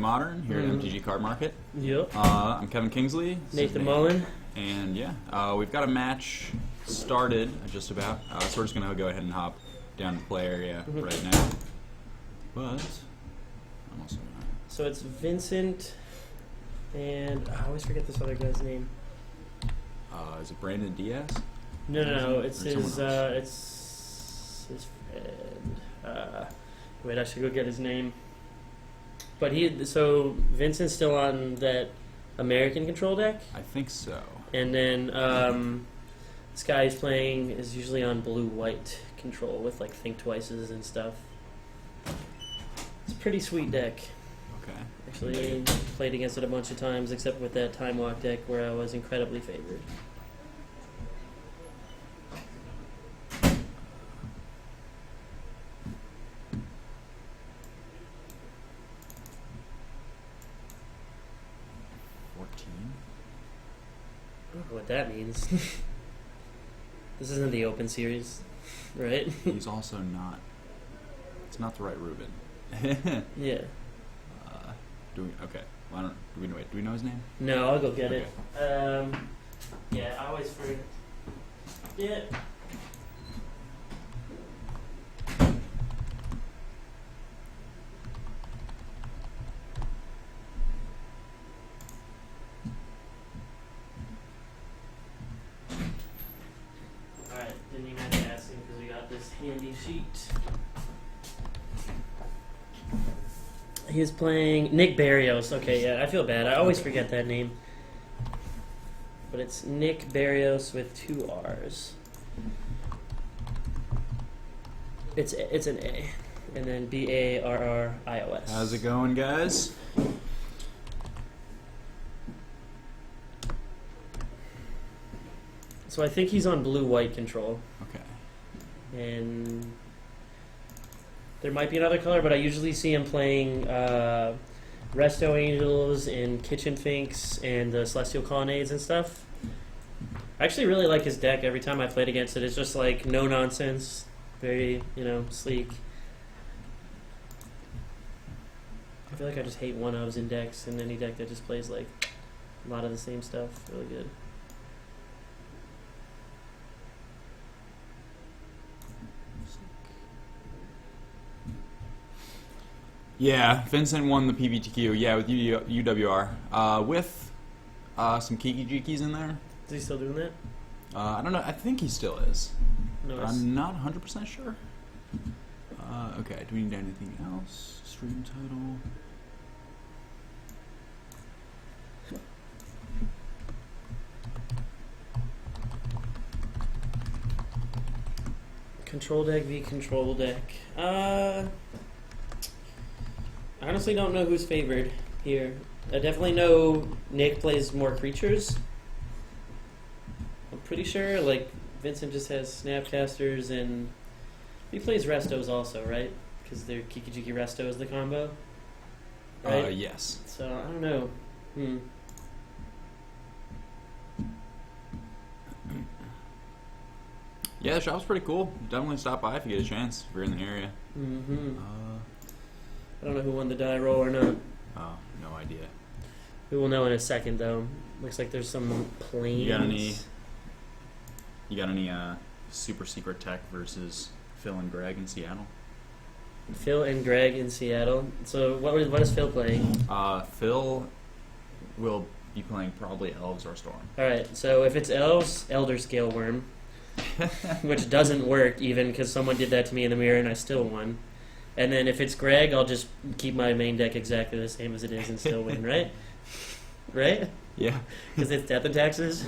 Modern here at MTGCardMarket. Yep. I'm Kevin Kingsley. Nathan Mullen. And yeah, we've got a match started just about. So we're just going to go ahead and hop down to the play area right now. But I'm also not. So it's Vincent, and I always forget this other guy's name. Is it Brandon Diaz? No. It's his. It's his friend. Wait, I should go get his name. But so Vincent's still on that American control deck, I think so. and then this guy he's playing is usually on blue-white control with like Think Twices and stuff. It's a pretty sweet deck. Okay. Actually, played against it a bunch of times, except with that Time Walk deck where I was incredibly favored. I don't know what that means. This isn't the Open Series, right? He's also not. It's not the right Ruben. Yeah. Okay. Well, do we know his name? No, I'll go get Okay. it. Yeah, I always forget. Yeah. Alright, didn't even have to ask him because we got this handy sheet. He's playing Nick Barrios. Okay, yeah, I feel bad. I always forget that name. But it's Nick Barrios with 2 R's. It's an A. And then Barrios. How's it going, guys? So I think he's on blue-white control. Okay. And there might be another color, but I usually see him playing Resto Angels and Kitchen Finks and the Celestial Colonnades and stuff. I actually really like his deck. Every time I played against it, it's just like no nonsense, very, sleek. I feel like I just hate one-ofs in decks, and any deck that just plays like a lot of the same stuff. Really good. Yeah, Vincent won the PBTQ. Yeah, with UWR. With some Kiki Jikis in there. Is he still doing that? I don't know. I think he still is. No, But I'm not 100% sure. Okay, do we need anything else? Stream title. Control deck v control deck. I honestly don't know who's favored here. I definitely know Nick plays more creatures. I'm pretty sure, like, Vincent just has Snapcasters, and he plays Restos also, right? Because they're Kiki-Jiki Resto is the combo, right? Yes. So, I don't know. Yeah, the shop's pretty cool. Definitely stop by if you get a chance, if you're in the area. I don't know who won the die roll or not. Oh, no idea. We will know in a second, though. Looks like there's some planes. You got any super secret tech versus Phil and Greg in Seattle? Phil and Greg in Seattle. So what is Phil playing? Phil will be playing probably Elves or Storm. Alright, so if it's Elves, Elder Scale Worm. Which doesn't work even because someone did that to me in the mirror and I still won. And then if it's Greg, I'll just keep my main deck exactly the same as it is and still win, right? Right? Yeah. Because it's Death and Taxes.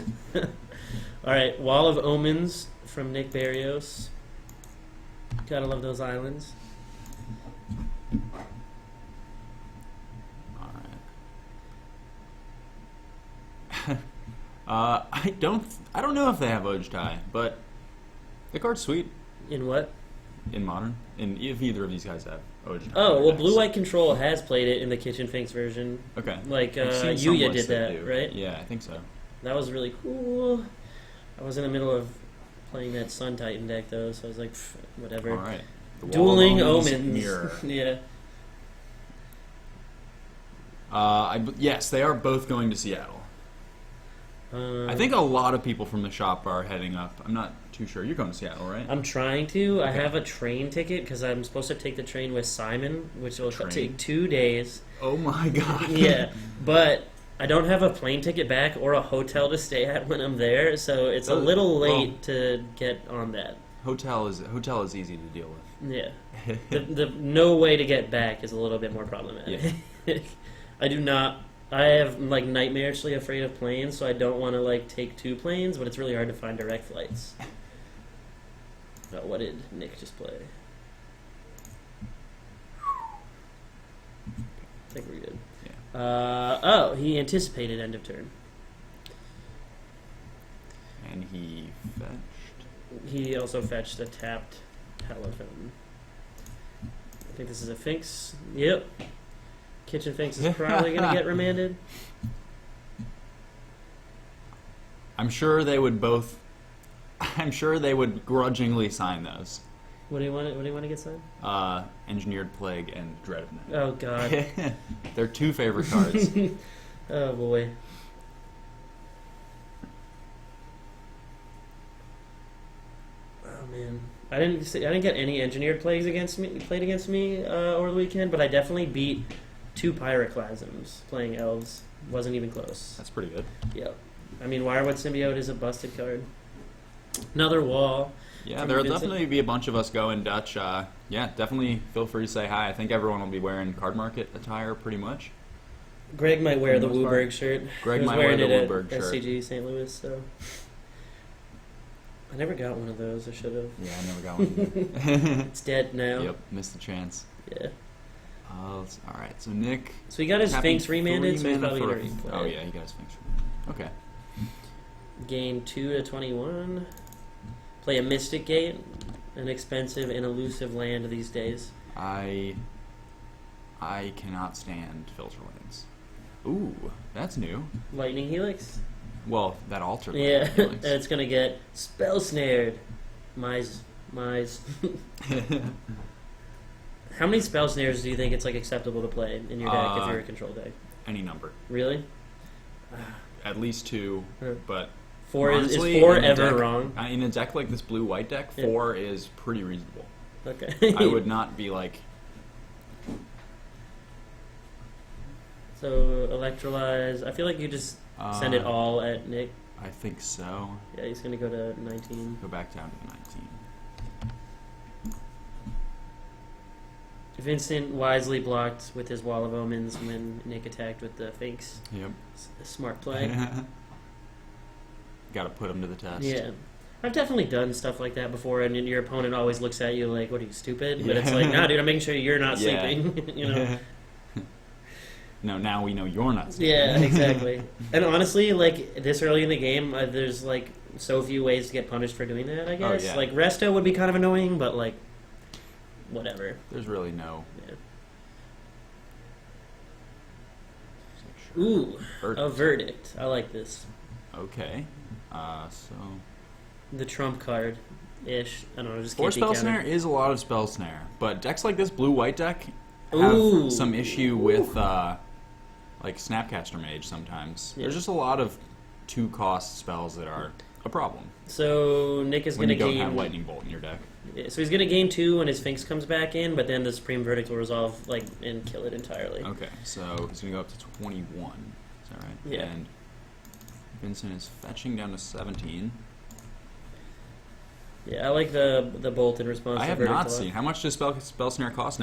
Alright, Wall of Omens from Nick Barrios. Gotta love those islands. Alright. I don't know if they have Oj Tai, but the card's sweet. In what? In Modern. And if either of these guys have Oj Tai. Oh, well, Blue White Control has played it in the Kitchen Finks version. Okay. Like, I've seen some Yuya lists did that that, do. right? Yeah, I think so. That was really cool. I was in the middle of playing that Sun Titan deck, though, so I was like, whatever. All right. Dueling Omens Omens. Mirror. Yeah. Yes, they are both going to Seattle. I think a lot of people from the shop are heading up. I'm not too sure. You're going to Seattle, right? I'm trying to. I Okay. have a train ticket because I'm supposed to take the train with Simon, which will Train? take 2 days. Oh my god. Yeah, but I don't have a plane ticket back or a hotel to stay at when I'm there, so it's a little late to get on that. Hotel is easy to deal with. Yeah, the no way to get back is a little bit more problematic. I do not. I am like nightmarishly afraid of planes, so I don't want to like take 2 planes, but it's really hard to find direct flights. Oh, what did Nick just play? I think we're good. Yeah. Oh, he anticipated end of turn. And he fetched. He also fetched a tapped Hallow Fountain. I think this is a Finks. Yep. Kitchen Finks is probably going to get remanded. I'm sure they would both. I'm sure they would grudgingly sign those. What do you want? What do you want to get signed? Engineered Plague and Dread of Night. Oh God. They're 2 favorite cards. Oh boy. Oh man. I didn't get any engineered plagues played against me over the weekend, but I definitely beat 2 pyroclasms playing elves. Wasn't even close. That's pretty good. Yep. I mean, Wirewood Symbiote is a busted card. Another wall. Yeah, From there'll Vincent. definitely be a bunch of us going Dutch. Yeah, definitely feel free to say hi. I think everyone will be wearing Card Market attire pretty much. Greg might wear For the the most part. Wooburg shirt. Greg He was might wear wearing the it Wooburg at shirt. SCG St. Louis, so I never got one of those. I should have. Yeah, I never got one. It's dead now. Yep, missed the chance. Yeah. All right, so Nick. So he got his tapping Sphinx remanded, 3 so he's mana probably for gonna replay. Oh it. yeah, he got his Sphinx. Okay. Gain 2 to 21. Play a Mystic Gate, an expensive and elusive land these days. I cannot stand filter lanes. Ooh, that's new. Lightning Helix. Well, that altered. Yeah, Lightning Helix. and it's gonna get spell snared. Mize. How many spell snares do you think it's like acceptable to play in your deck if you're a control deck? Any number. Really? At least 2, Huh. but 4 honestly, is 4 in a ever deck- wrong? In a deck like this blue-white deck, Yeah. 4 is pretty reasonable. Okay. I would not be like, So electrolyze. I feel like you just send it all at Nick. I think so. Yeah, he's gonna go to 19. Go back down to the 19. Vincent wisely blocked with his Wall of Omens when Nick attacked with the Finks. Yep. A smart play. Got to put him to the test. Yeah. I've definitely done stuff like that before, and your opponent always looks at you like, "What are you, stupid?" But it's Yeah. like, "Nah, dude, I'm making sure you're not Yeah. sleeping." You know? No, now we know you're not. sleeping. Yeah, exactly. And honestly, like this early in the game, there's like so few ways to get punished for doing that. I guess yeah. like Resto would be kind of annoying, but like whatever. There's really no. Yeah. Sure. Ooh, Verdict. a verdict. I like this. Okay. So The trump card, ish. I don't know. Just 4 can't be spell counted. snare is a lot of spell snare, but decks like this blue-white deck have Ooh. some issue with like Snapcaster Mage sometimes. Yeah. There's just a lot of 2-cost spells that are a problem So Nick is when going you to don't gain. have Lightning Bolt in your deck. Yeah, so he's going to gain 2 when his Sphinx comes back in, but then the Supreme Verdict will resolve like and kill it entirely. Okay, so he's gonna go up to 21. Is that right? Yeah. And Vincent is fetching down to 17. Yeah, I like the bolt in response. I to have Verdict not a lot. seen. How much does spell snare cost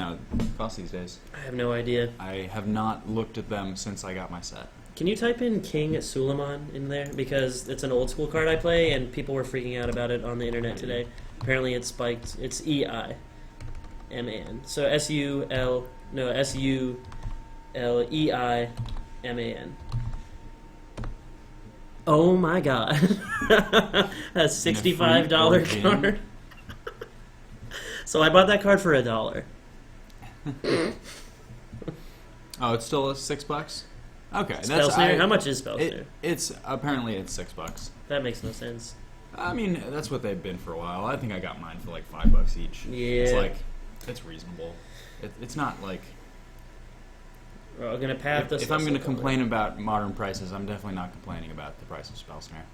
these days? I have no idea. I have not looked at them since I got my set. Can you type in King Suleiman in there? Because it's an old school card I play, and people were freaking out about it on the internet today. Apparently it's spiked. It's EIMAN. So SULEIMAN. Oh my god. That's $65 Fruit or card. So I bought that card for $1. Oh, it's still $6. Okay, Spell Snare? How much is Spell Snare? It's apparently it's $6. That makes no sense. I mean, that's what they've been for a while. I think I got mine for like $5 each. Yeah. It's like it's reasonable. It's not like Gonna path If I'm gonna complain about modern prices, I'm definitely not complaining about the price of Spell Snare.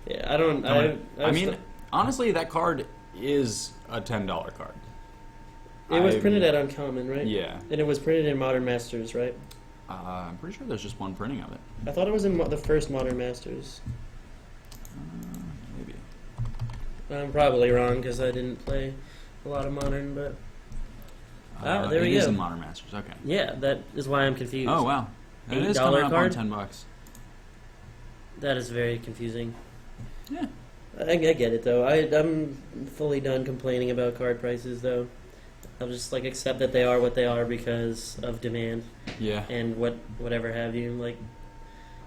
Yeah, I don't. I mean, honestly, that card is a $10 card. It was printed at Uncommon, right? Yeah. And it was printed in Modern Masters, right? I'm pretty sure there's just one printing of it. I thought it was in the first Modern Masters. Maybe. I'm probably wrong because I didn't play a lot of Modern, but there we go. It is in Modern Masters. Okay. Yeah, that is why I'm confused. Oh wow, it is $8 coming up card? on $10. That is very confusing. Yeah. I get it though. I'm fully done complaining about card prices though. I'll just like accept that they are what they are because of demand. Yeah. And whatever have you. Like,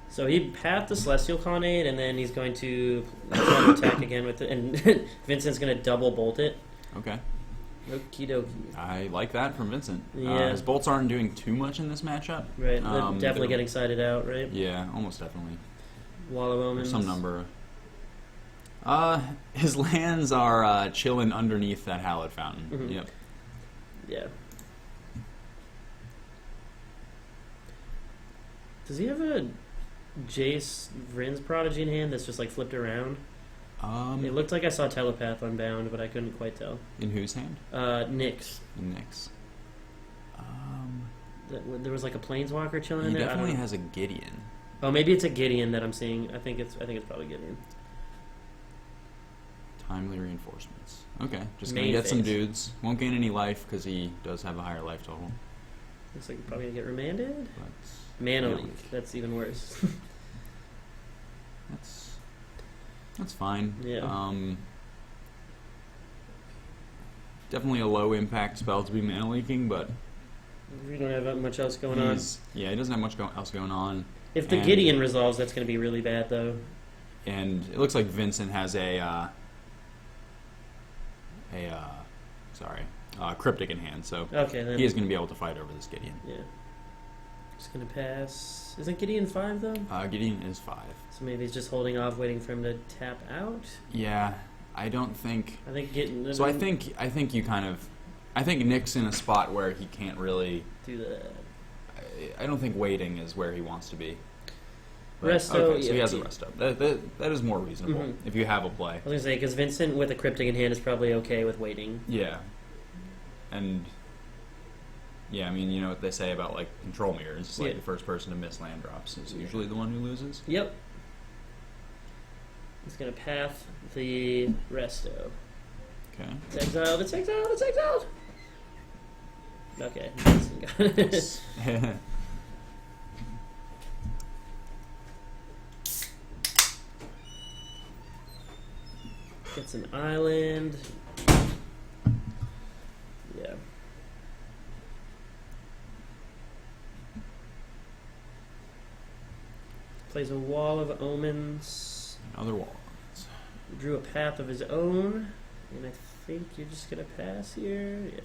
so he pathed the Celestial Colonnade, and then he's going to try to attack again with it, and Vincent's going to double bolt it. Okay. Okie dokie. I like that from Vincent. Yeah. His bolts aren't doing too much in this matchup. Right. Definitely getting sided out, right? Yeah, almost definitely. Wall of Omens. Some number. His lands are chilling underneath that Hallowed Fountain. Mm-hmm. Yep. Yeah. Does he have a Jace Vryn's Prodigy in hand that's just like flipped around? It looked like I saw Telepath Unbound, but I couldn't quite tell. In whose hand? Nick's. In Nick's. There was like a Planeswalker chilling in He there. definitely has a Gideon. Oh, maybe it's a Gideon that I'm seeing. I think it's probably Gideon. Timely reinforcements. Okay, just Main gonna get some phase. dudes. Won't gain any life because he does have a higher life total. Looks like you're probably gonna get remanded. But Mana yeah, Leak. That's even worse. that's fine. Yeah. Definitely a low impact spell to be mana leaking, but We don't have much else going on. he doesn't have much else going on. If the Gideon resolves, that's going to be really bad, though. And it looks like Vincent has cryptic in hand, so Okay, then. he is going to be able to fight over this Gideon. Yeah. Just going to pass. Isn't Gideon 5, though? Gideon is 5. So maybe he's just holding off, waiting for him to tap out? Yeah, I don't think... I think getting... So I think you kind of... I think Nick's in a spot where he can't really... do that. I don't think waiting is where he wants to be. Resto, okay, so yeah, he has a resto. That is more reasonable Mhm. if you have a play. I was going to say, because Vincent with a Cryptic in hand is probably okay with waiting. Yeah. And... Yeah, I mean, you know what they say about, like, control mirrors. It's like the first person to miss land drops is usually the one who loses. Yep. He's going to path the resto. Okay. It's exiled, it's exiled, it's exiled! Okay. Got it. Yes. Gets an island. Yeah. Plays a Wall of Omens. Another wall. Drew a path of his own. And I think you're just going to pass here. Yeah.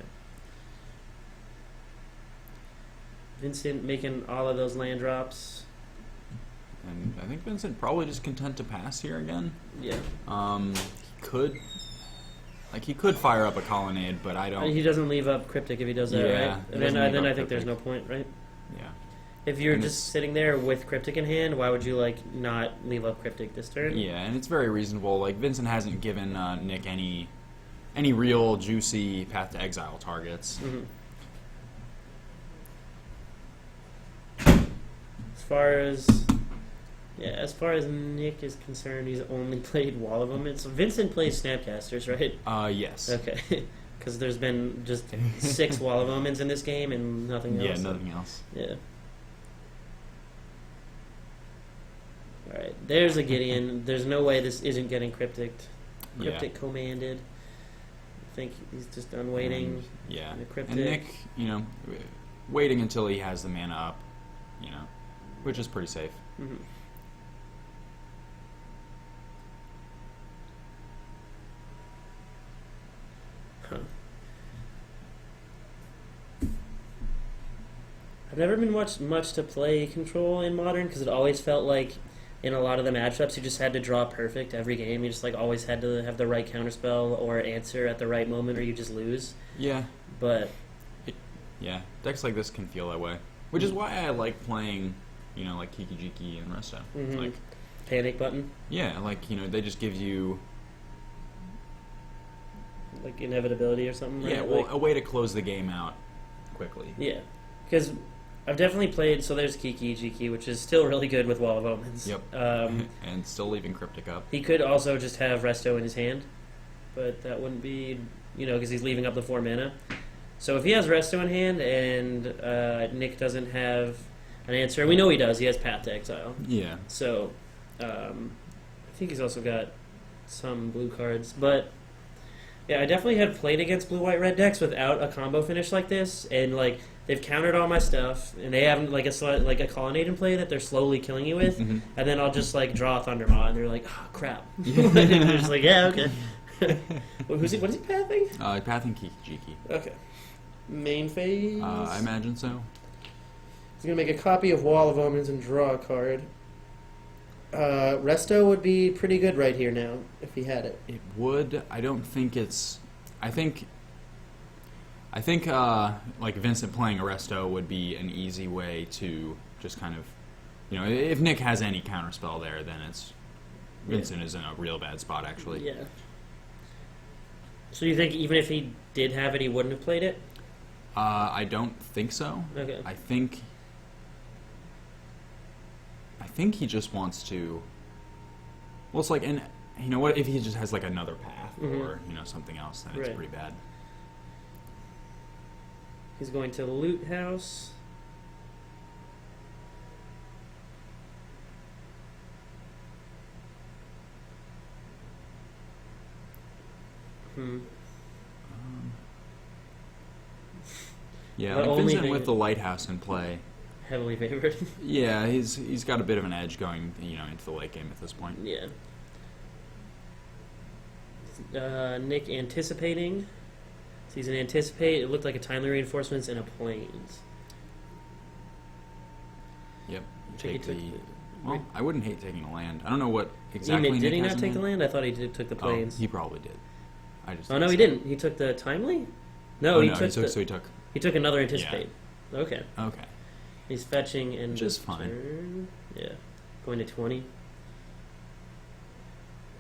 Vincent making all of those land drops. And I think Vincent probably just content to pass here again. Yeah. He could fire up a colonnade, but I don't. He doesn't leave up Cryptic if he does that, Yeah, right? he And doesn't then leave I up think there's no Cryptic. point, right? Yeah. If you're And just sitting there with Cryptic in hand, why would you not leave up Cryptic this turn? Yeah, and it's very reasonable. Like Vincent hasn't given Nick any real juicy path to exile targets. Mm-hmm. As far as Nick is concerned, he's only played Wall of Omens. So Vincent plays Snapcasters, right? Yes. Okay, because there's been just 6 Wall of Omens in this game and nothing else. Yeah, nothing else. Yeah. All right, there's a Gideon. There's no way this isn't getting Cryptic commanded. I think he's just done waiting. Yeah. And Cryptic. And Nick, waiting until he has the mana up, which is pretty safe. Mm-hmm. Huh. I've never been much to play Control in Modern because it always felt like in a lot of the matchups you just had to draw perfect every game. You just always had to have the right counterspell or answer at the right moment or you just lose. Yeah. But Yeah, decks like this can feel that way, which is why I like playing, like Kiki-Jiki and Resto. Mm-hmm. Like, Panic button, yeah, like they just give you like inevitability or something. yeah, right? well, Like, a way to close the game out quickly. yeah, because I've definitely played. So there's Kiki-Jiki, which is still really good with Wall of Omens. Yep. And still leaving Cryptic up. He could also just have Resto in his hand, but that wouldn't be, because he's leaving up the 4 mana. So if he has Resto in hand and Nick doesn't have an answer, we know he does. He has Path to Exile. Yeah. So I think he's also got some blue cards. But yeah, I definitely have played against blue-white red decks without a combo finish like this, and like they've countered all my stuff, and they have like a colonnade in play that they're slowly killing you with, Mm-hmm. and then I'll just like draw a Thundermaw, and they're like, oh crap, and they're just like, yeah, okay. What is he pathing? Pathing Kiki-Jiki. Okay. Main phase. I imagine so. He's gonna make a copy of Wall of Omens and draw a card. Resto would be pretty good right here now if he had it. It would. I don't think it's. I think like Vincent playing Arresto would be an easy way to just kind of, if Nick has any counterspell there, then it's Vincent is in a real bad spot actually. Yeah. So you think even if he did have it, he wouldn't have played it? I don't think so. Okay. I think he just wants to. Well, it's like, and what if he just has like another path or something else? Then it's Right. pretty bad. He's going to Loot House. Yeah, The like only Vincent thing- with the Lighthouse in play. Heavily favored. Yeah, he's got a bit of an edge going, into the late game at this point. Yeah. Nick anticipating. So he's an anticipate. It looked like a timely reinforcements and a planes. Yep. Check Take he took the. Well, I wouldn't hate taking a land. I don't know what Did exactly. he Nick not has in take the hand. land? I thought he took the planes. Oh, he probably did. I just. Oh no, he say. didn't. He took the timely. No, Oh, he no, took. so he took. He took another anticipate. Okay. Okay. He's fetching and Just fine. turn. Yeah. Going to 20.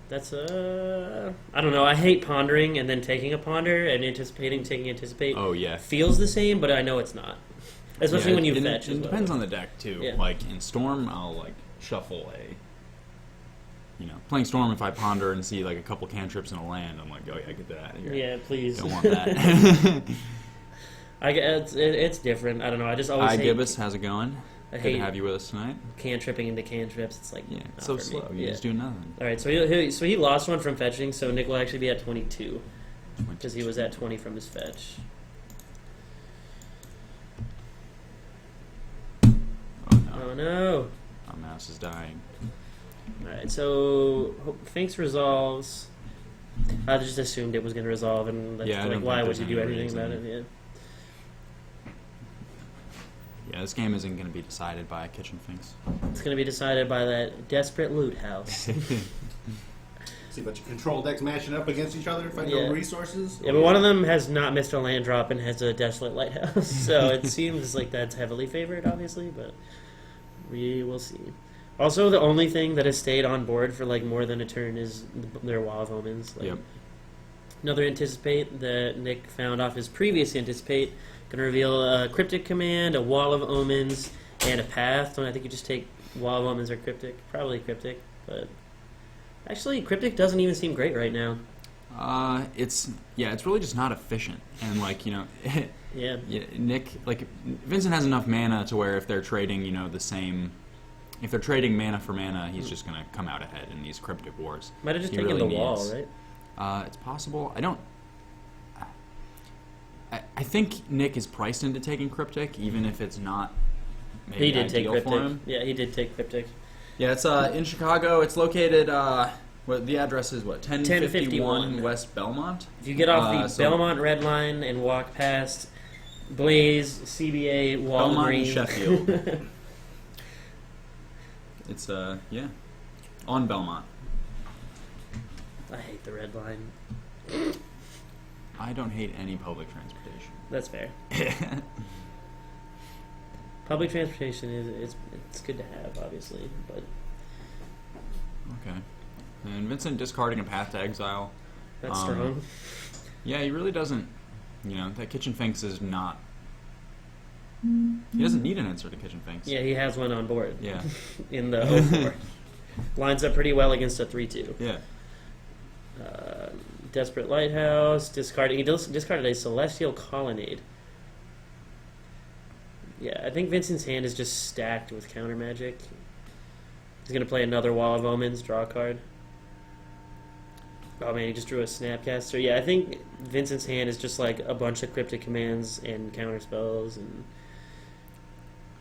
That's I don't know. I hate pondering and then taking a ponder and anticipating taking anticipate. Oh yeah. Feels the same, but I know it's not. Especially Yeah, when you it, fetch. It as well. depends on the deck too. Yeah. Like in Storm, I'll like shuffle a. Playing Storm, if I ponder and see like a couple cantrips in a land, I'm like, oh yeah, get that out of here. Yeah, please. Don't want that. I guess it's different. I don't know. I just always Hi, hate. Gibbous. How's it going? I Good hate to have you with us tonight. cantripping into cantrips. It's like Yeah, not it's so for slow. Me. You Yeah. just do nothing. All right, so he lost one from fetching, so Nick will actually be at 22 because he was at 20 from his fetch. Oh no. Oh no! My mouse is dying. All right, so Finks resolves. I just assumed it was going to resolve, and that's Yeah, I like, don't why think would you there's do any anything about it? reason. Yeah. Yeah, this game isn't going to be decided by Kitchen Finks. It's going to be decided by that desperate loot house. See a bunch of control decks matching up against each other, find Yeah. no resources. Yeah, but one of them has not missed a land drop and has a desolate lighthouse, so it seems like that's heavily favored, obviously, but we will see. Also, the only thing that has stayed on board for like more than a turn is their Wall of Omens. Like, Yep. Another anticipate that Nick found off his previous anticipate. Going to reveal a cryptic command, a Wall of Omens, and a path. And I think you just take Wall of Omens or cryptic. Probably cryptic, but actually cryptic doesn't even seem great right now. It's really just not efficient, and Yeah. Nick, Vincent has enough mana to where if they're trading, the same. If they're trading mana for mana, he's just going to come out ahead in these cryptic wars. Might have just He taken really the wall, needs- right? It's possible. I think Nick is priced into taking cryptic, even if it's not maybe He did take ideal for cryptic. him. Yeah, he did take cryptic. Yeah, it's in Chicago. It's located. The address is what 1051 West Belmont. If you get off the So- Belmont Red Line and walk past Blaze, CBA, Belmont and Walgreens, Sheffield. It's on Belmont. I hate the Red Line. I don't hate any public transportation. That's fair. Public transportation it's good to have, obviously, but Okay. And Vincent discarding a Path to Exile. that's strong. Yeah, he really doesn't. That Kitchen Finks is not. He doesn't need an answer to Kitchen Finks. Yeah, he has one on board. Yeah. In the 0-4. Lines up pretty well against a 3-2. Yeah. Desperate Lighthouse. He discarded a Celestial Colonnade. Yeah, I think Vincent's hand is just stacked with counter magic. He's going to play another Wall of Omens, draw a card. Oh man, he just drew a Snapcaster. Yeah, I think Vincent's hand is just like a bunch of cryptic commands and counter spells. And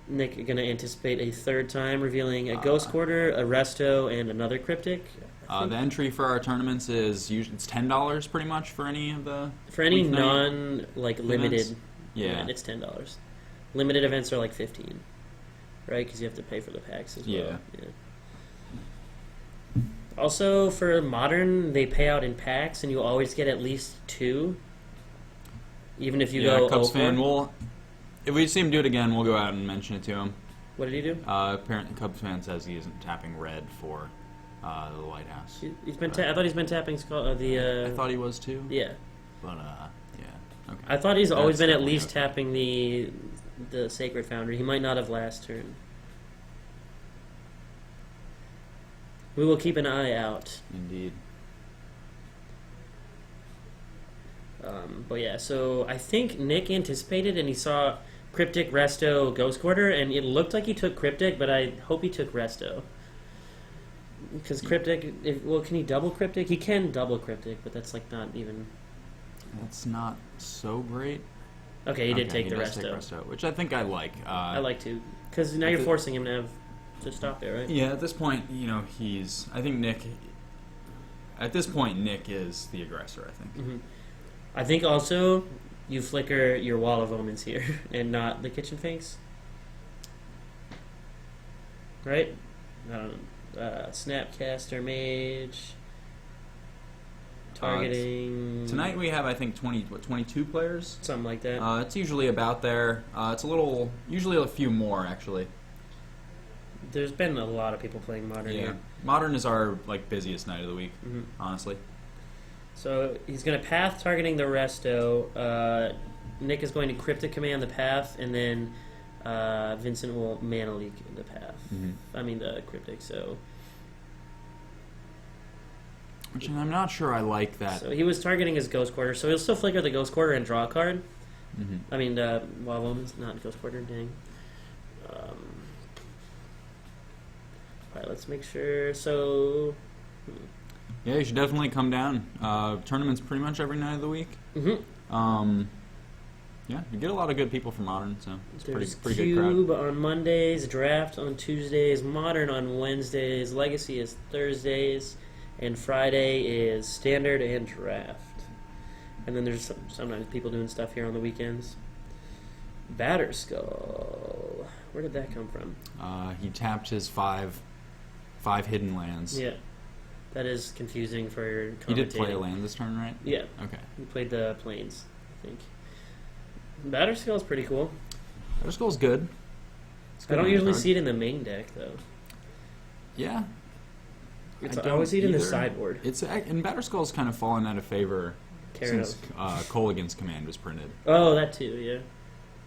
Nick going to anticipate a third time, revealing a Ghost Quarter, a Resto, and another cryptic. The entry for our tournaments is usually it's $10 pretty much for any of the weeknight limited events. Yeah, event, it's $10. Limited events are like 15, right? Because you have to pay for the packs as well. Yeah. Also, for Modern, they pay out in packs, and you always get at least 2. Even if you go Cubs 0-4. fan. If we see him do it again, we'll go out and mention it to him. What did he do? Apparently, Cubs fan says he isn't tapping red for the Lighthouse. He's been. I thought he's been tapping I thought he was too. Yeah. But yeah. Okay. I thought he's always That's been at definitely least okay. tapping the Sacred Foundry. He might not have last turn. We will keep an eye out. Indeed. But yeah, so I think Nick anticipated and he saw Cryptic, Resto, Ghost Quarter, and it looked like he took Cryptic, but I hope he took Resto. Because Cryptic, can he double Cryptic? He can double Cryptic, but that's like not even... That's not so great. Okay, he did take the does Resto. take Resto, which I think I like. I like to. Because now you're forcing him to stop there, right? Yeah, at this point, I think Nick... At this point, Nick is the aggressor, I think. Mm-hmm. I think also you flicker your Wall of Omens here and not the Kitchen Finks. Right? I don't know. Snapcaster Mage. Targeting. Tonight we have, I think, 22 players? Something like that. It's usually about there. It's usually a few more, actually. There's been a lot of people playing Modern here. Modern is our busiest night of the week, honestly. So he's going to Path targeting the Resto. Nick is going to Cryptic Command the Path, and then Vincent will Mana Leak the Path. I mean the Cryptic, so... Which I'm not sure I like that. So he was targeting his Ghost Quarter, so he'll still flicker the Ghost Quarter and draw a card. I mean, Wall of Omens, not Ghost Quarter, dang. Alright, let's make sure. So... Yeah, you should definitely come down. Tournaments pretty much every night of the week. Yeah, you get a lot of good people from Modern, so it's There's pretty good crowd. Cube on Mondays, Draft on Tuesdays, Modern on Wednesdays, Legacy is Thursdays, and Friday is Standard and Draft. And then there's sometimes people doing stuff here on the weekends. Batterskull. Where did that come from? He tapped his five hidden lands. Yeah. That is confusing for your commentating. He did play a land this turn, right? Yeah. Okay. He played the Plains, I think. Batterskull is pretty cool. Batterskull's good. I don't usually see it in the main deck, though. Yeah. I always see it in the sideboard. And Batterskull's kind of fallen out of favor Keranos. since Kolaghan's command was printed. Oh, that too, yeah.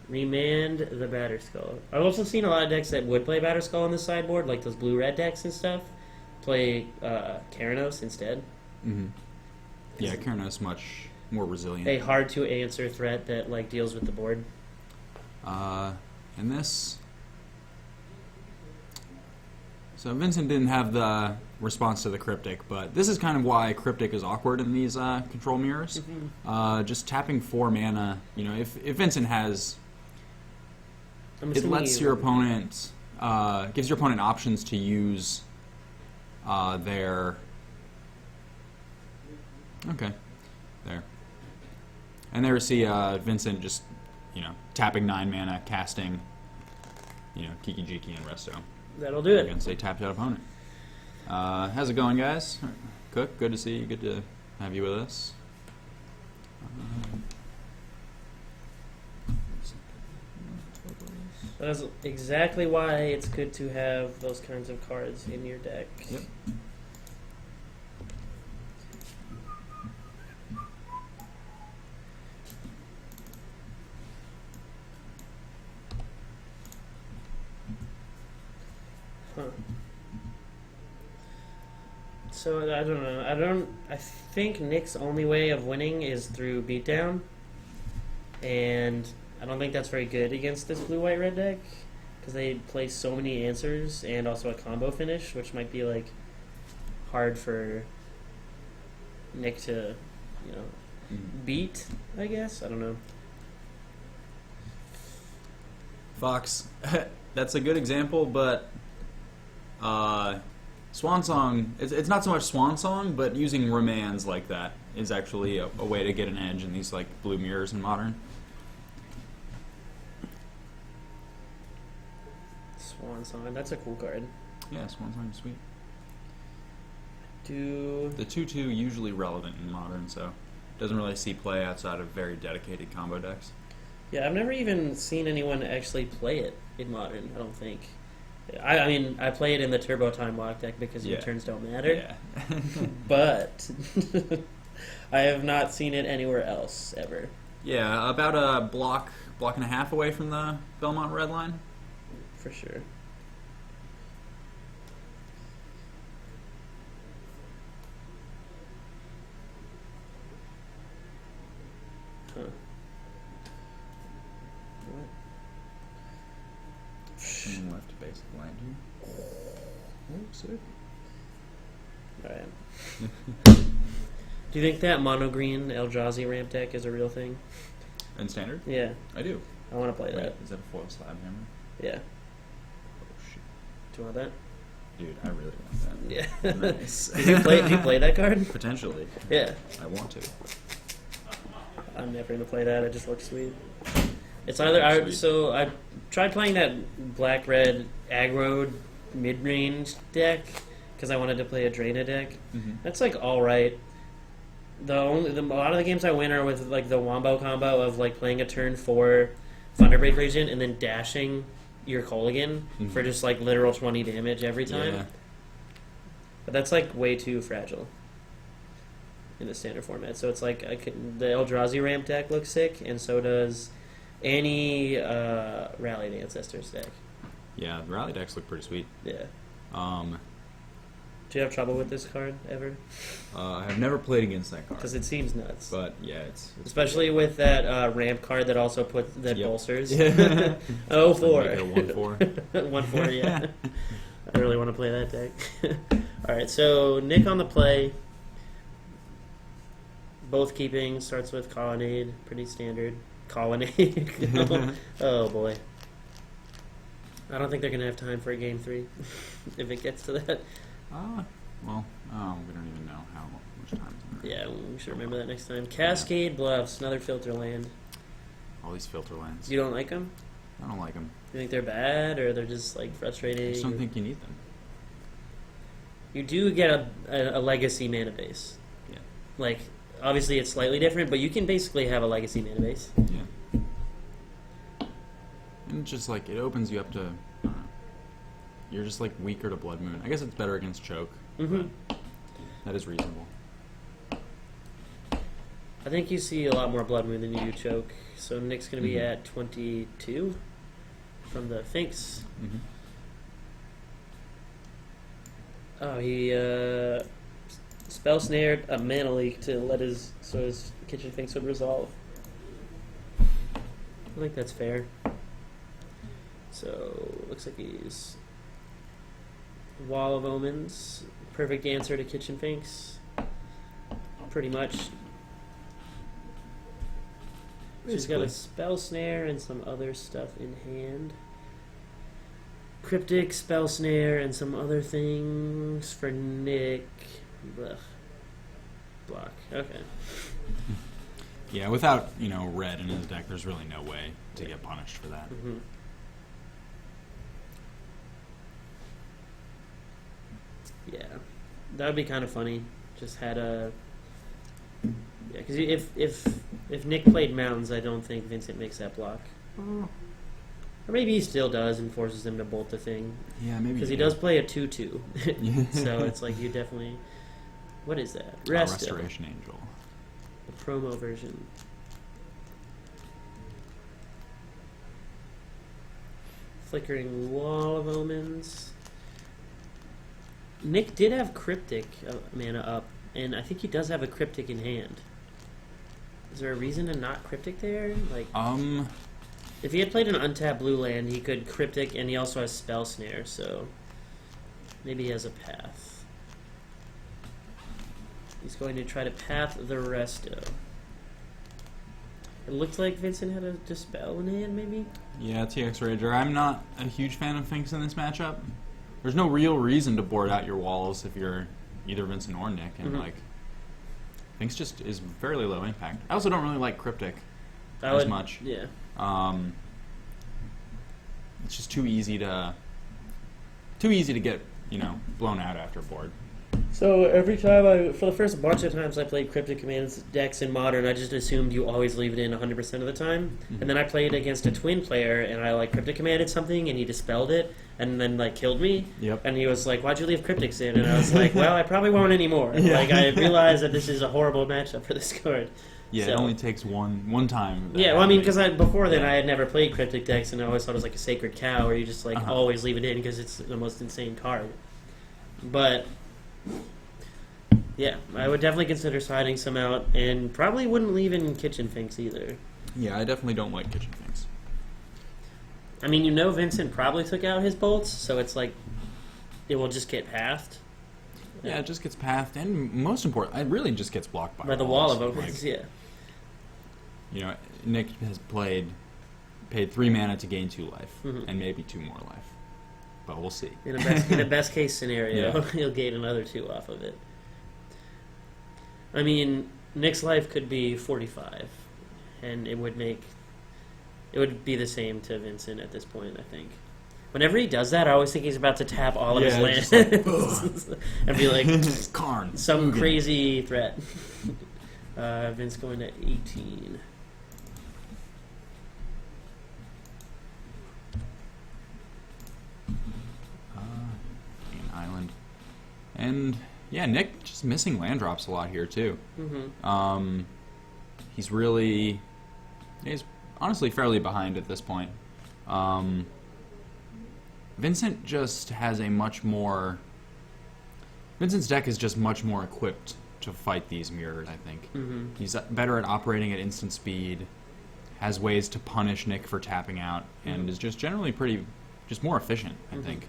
Remand the Batterskull. I've also seen a lot of decks that would play Batterskull on the sideboard, like those blue-red decks and stuff, play Keranos instead. Yeah, Keranos much more resilient. A hard-to-answer threat that deals with the board. And this... So Vincent didn't have the response to the Cryptic, but this is kind of why Cryptic is awkward in these control mirrors. Just tapping 4 mana, if Vincent has... It lets your opponent... gives your opponent options to use their... Okay. There. And there we see Vincent just, tapping 9 mana, casting, Kiki Jiki and Resto. That'll do it. Against a tapped out opponent. How's it going, guys? Cook, good to see you. Good to have you with us. That is exactly why it's good to have those kinds of cards in your deck. Yep. Huh. So I don't know. I think Nick's only way of winning is through beatdown, and I don't think that's very good against this blue-white-red deck because they play so many answers and also a combo finish, which might be like hard for Nick to, beat. I guess I don't know. Fox, that's a good example, but Swan Song, it's not so much Swan Song, but using Romans like that is actually a way to get an edge in these like blue mirrors in Modern. Swan Song, that's a cool card. Yeah, Swan Song is sweet. Do The 2/2 usually relevant in Modern, so doesn't really see play outside of very dedicated combo decks. Yeah, I've never even seen anyone actually play it in Modern, I don't think. I mean, I play it in the Turbo Time Lock deck because your turns don't matter. Yeah. But I have not seen it anywhere else, ever. Yeah, about a block and a half away from the Belmont red line. For sure. Huh. What? And left to basic land here. Oh, sick. Alright. Do you think that mono green Eldrazi ramp deck is a real thing? In standard? Yeah, I do. I want to play Wait, that. is that a foil slab hammer? Yeah. Oh shit. Do you want that? Dude, I really want that. Yeah. Nice. Do you play that card? Potentially. Yeah. I want to. I'm never gonna play that. It just looks sweet. It's It either looks so I tried playing that black red aggro mid range deck because I wanted to play a Draina deck. Mm-hmm. That's like all right. A lot of the games I win are with like the wombo combo of like playing a turn 4 Thunderbreak Regent and then dashing your Kolaghan for just like literal 20 damage every time. Yeah. But that's like way too fragile in the standard format. So it's like the Eldrazi ramp deck looks sick, and so does any Rallied Ancestors deck. Yeah, the rally decks look pretty sweet. Yeah. Um, Do you have trouble with this card ever? I have never played against that card. Because it seems nuts. But yeah, it's Especially with that ramp card that also puts that Yep. bolsters. Yeah. Oh, Make four. it a 1/4. 1/4, yeah. I really want to play that deck. Alright, so Nick on the play. Both keeping starts with Colonnade, pretty standard. Colonnade. Oh boy. I don't think they're going to have time for a game 3 if it gets to that. Well, we don't even know how much time is in there. Yeah, we should remember that next time. Cascade Bluffs, another filter land. All these filter lands. You don't like them? I don't like them. You think they're bad, or they're just like I frustrating? just don't think you need them. You do get a legacy mana base. Yeah. Like, obviously it's slightly different, but you can basically have a legacy mana base. Yeah. And it's just like, it opens you up to, I don't know, you're just like weaker to Blood Moon. I guess it's better against Choke. Mm-hmm. But that is reasonable. I think you see a lot more Blood Moon than you do Choke. So Nick's going to be at 22 from the Finks. Mm-hmm. Oh, he spell snared a mana leak to let his kitchen Finks would resolve. I think that's fair. So looks like he's Wall of Omens, perfect answer to kitchen Finks. Pretty much. She's got a spell snare and some other stuff in hand. Cryptic, spell snare, and some other things for Nick. Blech. Block. Okay. Yeah, without, red in his deck, there's really no way to get punished for that. Mm-hmm. Yeah, that would be kind of funny. Just had a because if Nick played mountains, I don't think Vincent makes that block. Or maybe he still does and forces them to bolt the thing. Yeah, maybe. Because he does play a 2/2. So it's like you definitely... What is that? Restoration Angel. The promo version. Flickering Wall of Omens. Nick did have Cryptic mana up, and I think he does have a Cryptic in hand. Is there a reason to not Cryptic there? Like, if he had played an untapped blue land, he could Cryptic, and he also has Spell Snare, so maybe he has a path. He's going to try to path the Resto. It looked like Vincent had a Dispel in hand, maybe? Yeah, TX Rager. I'm not a huge fan of Finks in this matchup. There's no real reason to board out your walls if you're either Vincent or Nick, and like, Finks just is fairly low impact. I also don't really like Cryptic as much. Yeah. It's just too easy to get, blown out after board. So every time for the first bunch of times I played Cryptic Commands decks in Modern, I just assumed you always leave it in 100% of the time. And then I played against a twin player, and I Cryptic Commanded something, and he dispelled it, and then killed me. Yep. And he was like, "Why'd you leave Cryptics in?" And I was like, "Well, I probably won't anymore." Yeah. I realized that this is a horrible matchup for this card. Yeah, so, it only takes one time. Yeah, well, I mean, because before then I had never played Cryptic decks, and I always thought it was like a sacred cow, where you just always leave it in because it's the most insane card. But yeah, I would definitely consider siding some out, and probably wouldn't leave in Kitchen Finks either. Yeah, I definitely don't like Kitchen Finks. I mean, Vincent probably took out his bolts, so it's like it will just get pathed. Yeah, it just gets pathed, and most important, it really just gets blocked by the wall of Omens. Yeah. Nick has paid 3 mana to gain 2 life, and maybe 2 more life. But we'll see. In a best case scenario, he'll gain another 2 off of it. I mean, Nick's life could be 45, and it would be the same to Vincent at this point, I think. Whenever he does that, I always think he's about to tap all of his lands and be like, Karn, some crazy threat. Vince going to 18. An island. And yeah, Nick just missing land drops a lot here too. He's honestly fairly behind at this point. Vincent just has Vincent's deck is just much more equipped to fight these mirrors, I think. He's better at operating at instant speed, has ways to punish Nick for tapping out, and is just generally just more efficient, I think.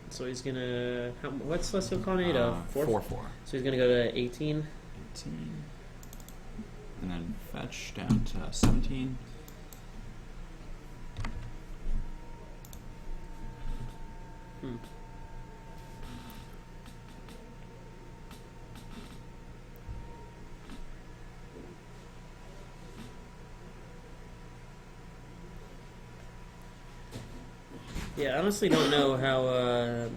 So he's gonna... what's Celestial Tornado? 4/4. So he's gonna go to 18? 18. And then fetch down to 17. Yeah, I honestly don't know how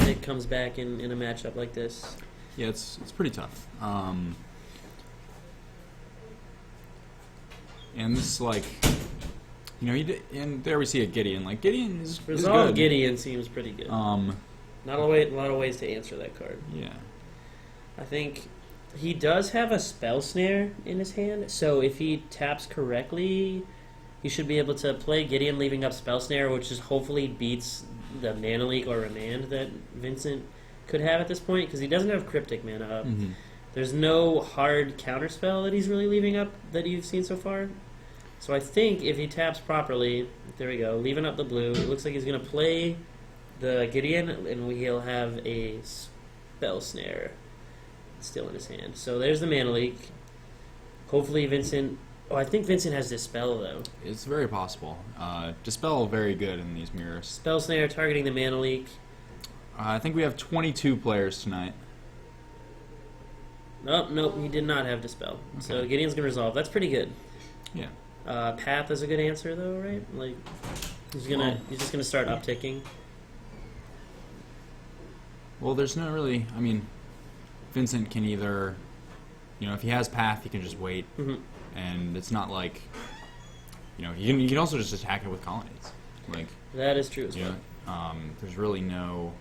Nick comes back in a matchup like this. Yeah, it's pretty tough. And this and there we see a Gideon. Gideon is good. Gideon seems pretty good. Not a lot of ways to answer that card. Yeah. I think he does have a Spell Snare in his hand, so if he taps correctly, you should be able to play Gideon leaving up Spell Snare, which just hopefully beats the Mana Leak or Remand that Vincent could have at this point, because he doesn't have Cryptic mana up. There's no hard counterspell that he's really leaving up that you've seen so far. So I think if he taps properly, there we go, leaving up the blue, it looks like he's going to play the Gideon, and he'll have a Spell Snare still in his hand. So there's the Mana Leak. Hopefully Vincent... Oh, I think Vincent has Dispel, though. It's very possible. Dispel very good in these mirrors. Spell Snare targeting the Mana Leak. I think we have 22 players tonight. Oh, nope, he did not have Dispel. Okay. So Gideon's going to resolve. That's pretty good. Yeah. Path is a good answer, though, right? He's just going to start upticking. Well, there's not really... I mean, Vincent can either... if he has path, he can just wait, and it's not like, you can also just attack it with colonnades. Like that is true as well. There's really no.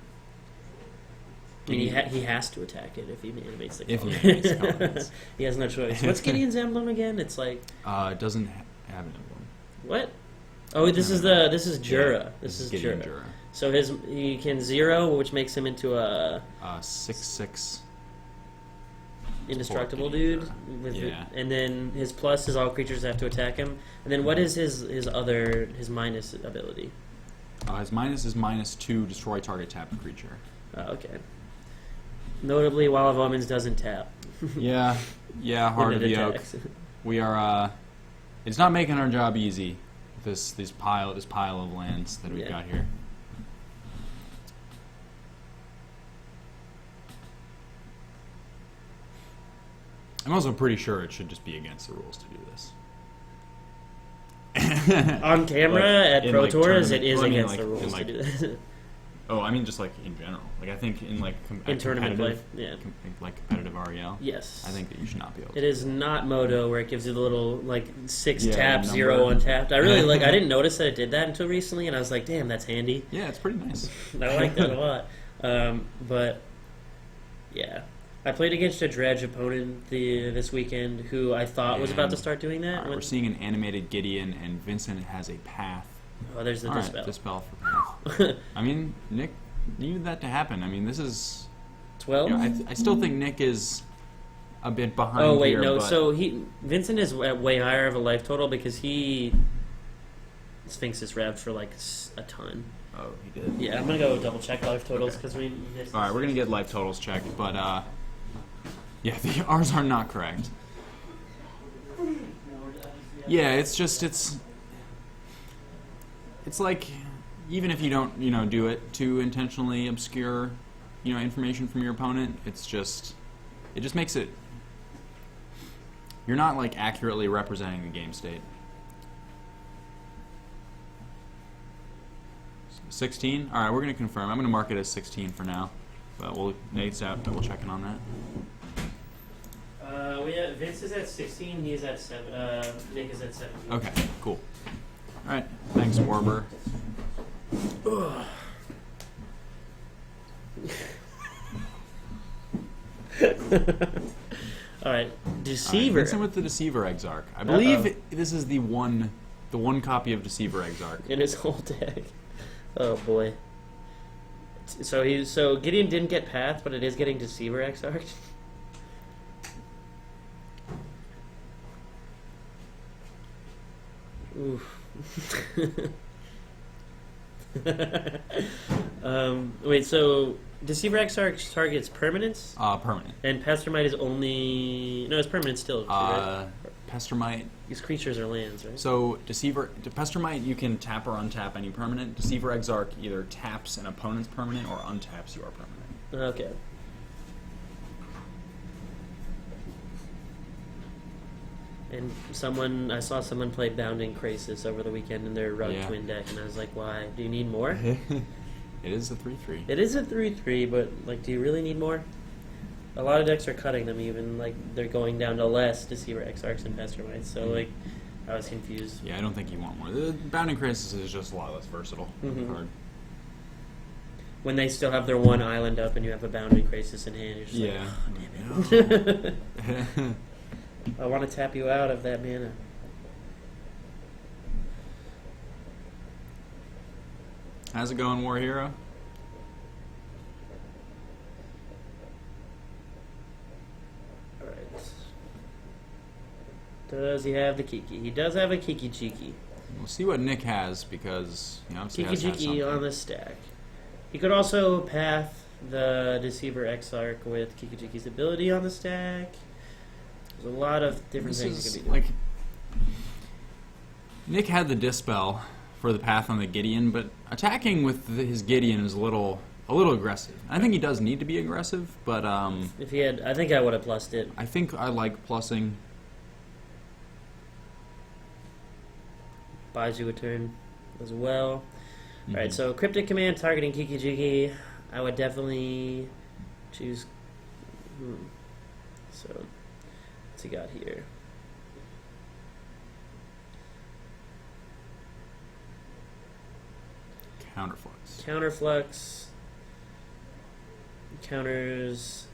I mean, he has to attack it if he animates the If color. he animates colonnades. He has no choice. What's Gideon's emblem again? It's like It doesn't have an emblem. what? Oh, this is Jura. Yeah, this is Gideon Jura. So he can 0, which makes him into a 6/6 indestructible Gideon dude. Yeah. And then his plus is all creatures have to attack him. And then what is his minus ability? His minus is -2, destroy target tapped creature. Oh, okay. Notably, Wall of Omens doesn't tap. Yeah, Heart of when it the Oak. attacks. We are. It's not making our job easy. This pile of lands that we've got here. I'm also pretty sure it should just be against the rules to do this. On camera at in, Pro like, Tours, it tournament- is well, I mean, against like, the in, rules like, to do that. Oh, I mean, just like in general. Like I think in like In tournament play, competitive- like competitive REL. Yes. I think that you should not be able to. It is not Moto where it gives you the little like 6 Yeah, tap, number. 0 untapped. I really like. I didn't notice that it did that until recently, and I was like, "Damn, that's handy." Yeah, it's pretty nice. I like that a lot. But yeah, I played against a dredge opponent this weekend who I thought was about to start doing that. All right, we're seeing an animated Gideon, and Vincent has a path. Oh, there's the All dispel. right, dispel for path. I mean, Nick needed that to happen. I mean, this is. 12. I still think Nick is a bit behind. Oh wait, here, no. but So Vincent is at way higher of a life total because he Sphinx is revved for like a ton. Oh, he did. Yeah, I'm gonna go double check life totals Okay. because we. All right, we're gonna get life totals checked, but yeah, ours are not correct. Yeah, it's like even if you don't do it to intentionally obscure information from your opponent, it just makes it, you're not like accurately representing the game state. 16. All right, we're gonna confirm. I'm gonna mark it as 16 for now, but Nate's out. Double checking on that. Vince is at 16. He is at 7. Nick is at 17. Okay, cool. All right, thanks, Warber. All right, Deceiver. Vincent with the Deceiver Exarch. I believe this is the one copy of Deceiver Exarch. In his whole deck. Oh boy. So Gideon didn't get Path, but it is getting Deceiver Exarch. Oof. Wait, so Deceiver Exarch targets permanents? Permanent. And Pestermite is only... No, it's permanent still, right? Pestermite. These creatures are lands, right? So Pestermite, you can tap or untap any permanent. Deceiver Exarch either taps an opponent's permanent or untaps your permanent. Okay. And I saw someone play Bounding Crisis over the weekend in their Rug Twin deck, and I was like, why? Do you need more? It is a 3/3. It is a 3/3, but like, do you really need more? A lot of decks are cutting them even, like, they're going down to less Deceiver Exarchs and Pestermites, so like, I was confused. Yeah, I don't think you want more. The Bounding Crisis is just a lot less versatile card. When they still have their one island up and you have a Bounding Crisis in hand, you're just Yeah. like, oh, damn it. I want to tap you out of that mana. How's it going, War Hero? Alright. Does he have the Kiki? He does have a Kiki Jiki. We'll see what Nick has because obviously Kiki has to have Jiki something. on the stack. He could also path the Deceiver Exarch with Kiki Jiki's ability on the stack. There's a lot of different This things is he could be doing. like Nick had the Dispel for the path on the Gideon, but attacking with his Gideon is a little aggressive. I think he does need to be aggressive, but If he had, I think I would have plussed it. I think I like plussing. Buys you a turn as well. Alright, so Cryptic Command targeting Kiki Jiki. I would definitely choose... So, What's he got here? Counterflux. Counterflux. Counters.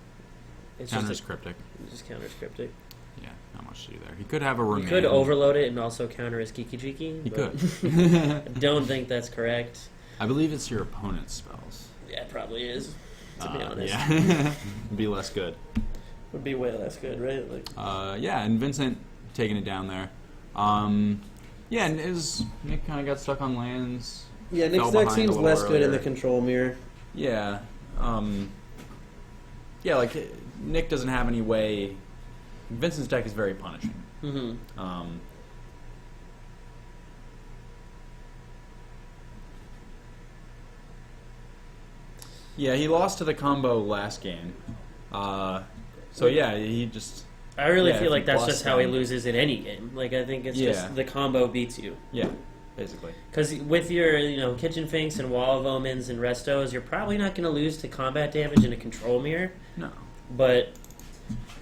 It's Counters Cryptic. Just counters Cryptic. Yeah, not much to do there. He could have a remain. You could overload it and also counter his Kiki Jiki. He could. I don't think that's correct. I believe it's your opponent's spells. Yeah, it probably is, to be honest. Yeah. Be less good. Would be way less good, right? Like, Yeah, and Vincent taking it down there. Yeah, and Nick kind of got stuck on lands. yeah, Nick's Nick's deck deck seems seems less less good good in in the the control mirror. Yeah. Yeah, like Nick doesn't have any way. Vincent's deck is very punishing. Mm-hmm. Yeah, he lost to the combo last game. So yeah, he just I really Yeah, feel if like he that's busts just how he them. loses in any game. Like, I think it's Yeah. just the combo beats you. yeah, basically. Because with your, Kitchen Finks and Wall of Omens and Restos, you're probably not going to lose to combat damage in a control mirror. No. But,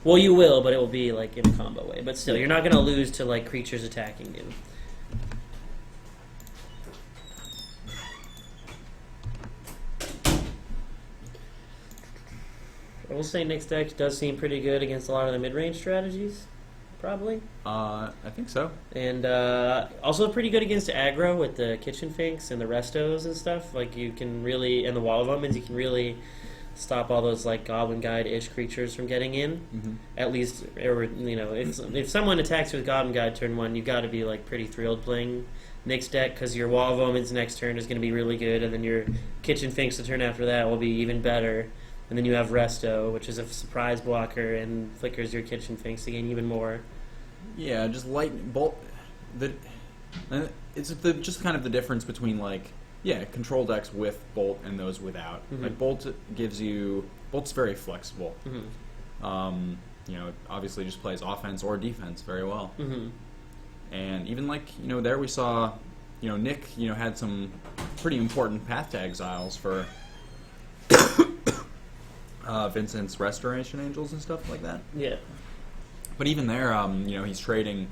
well, you will, but it will be, like, in a combo way. But still, you're not going to lose to, like, creatures attacking you. I will say Nick's deck does seem pretty good against a lot of the mid-range strategies, probably. I think so. And also pretty good against aggro with the Kitchen Finks and the Restos and stuff. Like, you can really, and the Wall of Omens, you can really stop all those, like, Goblin Guide-ish creatures from getting in. Mm-hmm. At least, or, if someone attacks with Goblin Guide turn 1, you've got to be, like, pretty thrilled playing Nick's deck, because your Wall of Omens next turn is going to be really good, and then your Kitchen Finks the turn after that will be even better. And then you have Resto, which is a surprise blocker and flickers your Kitchen Finks again even more. Yeah, just light bolt. It's just kind of the difference between control decks with bolt and those without. Mm-hmm. Like bolt bolt's very flexible. Mm-hmm. It obviously just plays offense or defense very well. Mm-hmm. And even there we saw, Nick had some pretty important path to exiles for Vincent's Restoration Angels and stuff like that. Yeah. But even there, he's trading.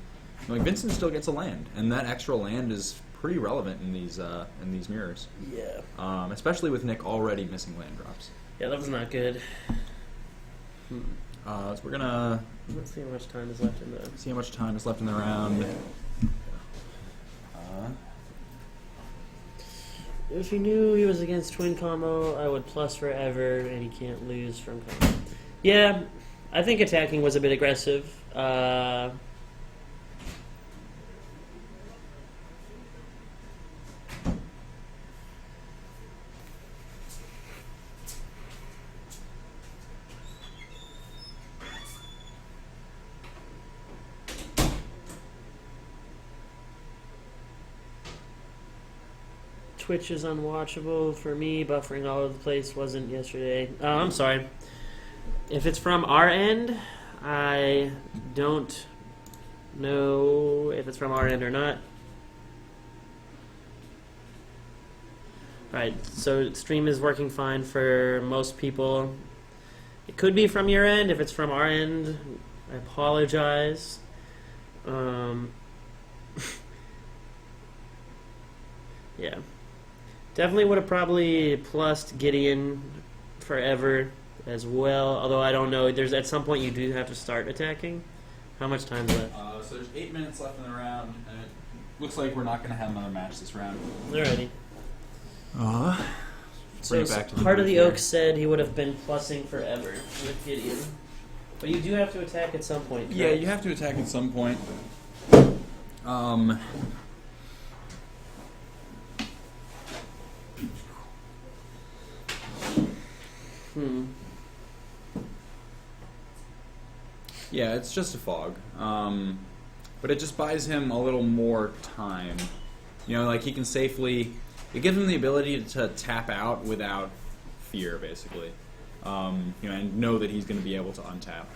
Like Vincent still gets a land, and that extra land is pretty relevant in these mirrors. Yeah. Especially with Nick already missing land drops. Yeah, that was not good. So we're gonna Let's see how much time is left in the... see how much time is left in the round. If he knew he was against Twin Combo, I would plus forever, and he can't lose from combo. Yeah, I think attacking was a bit aggressive. Twitch is unwatchable for me. Buffering all over the place wasn't yesterday. I'm sorry. If it's from our end, I don't know if it's from our end or not. Alright, so stream is working fine for most people. It could be from your end. If it's from our end, I apologize. Yeah. Definitely would have probably plussed Gideon forever as well. Although I don't know. There's at some point you do have to start attacking. How much time's left? So there's 8 minutes left in the round, and it looks like we're not going to have another match this round. Alrighty. Bring it So back to Heart of the here. Oak said he would have been plussing forever with Gideon. But you do have to attack at some point. Yeah, correct? you have to attack at some point. Yeah, it's just a fog. But it just buys him a little more time. He can safely... It gives him the ability to tap out without fear, basically. And know that he's going to be able to untap.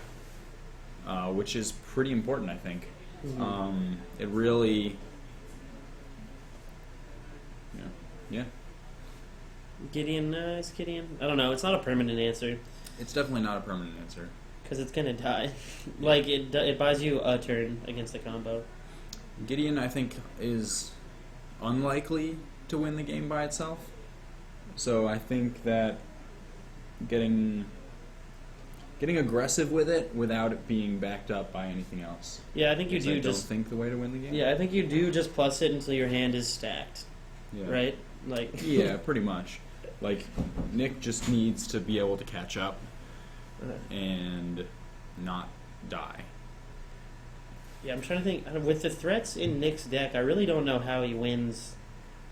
Which is pretty important, I think. Mm-hmm. It really... Yeah. Gideon, is Gideon? I don't know. It's not a permanent answer. It's definitely not a permanent answer. Because it's gonna die. Like it buys you a turn against the combo. Gideon, I think, is unlikely to win the game by itself. So I think that getting aggressive with it without it being backed up by anything else. Yeah, I think you is, do I just don't think the way to win the game. Yeah, I think you do just plus it until your hand is stacked. Yeah. Right? Like Yeah, pretty much. Like Nick just needs to be able to catch up and not die. Yeah, I'm trying to think. With the threats in Nick's deck, I really don't know how he wins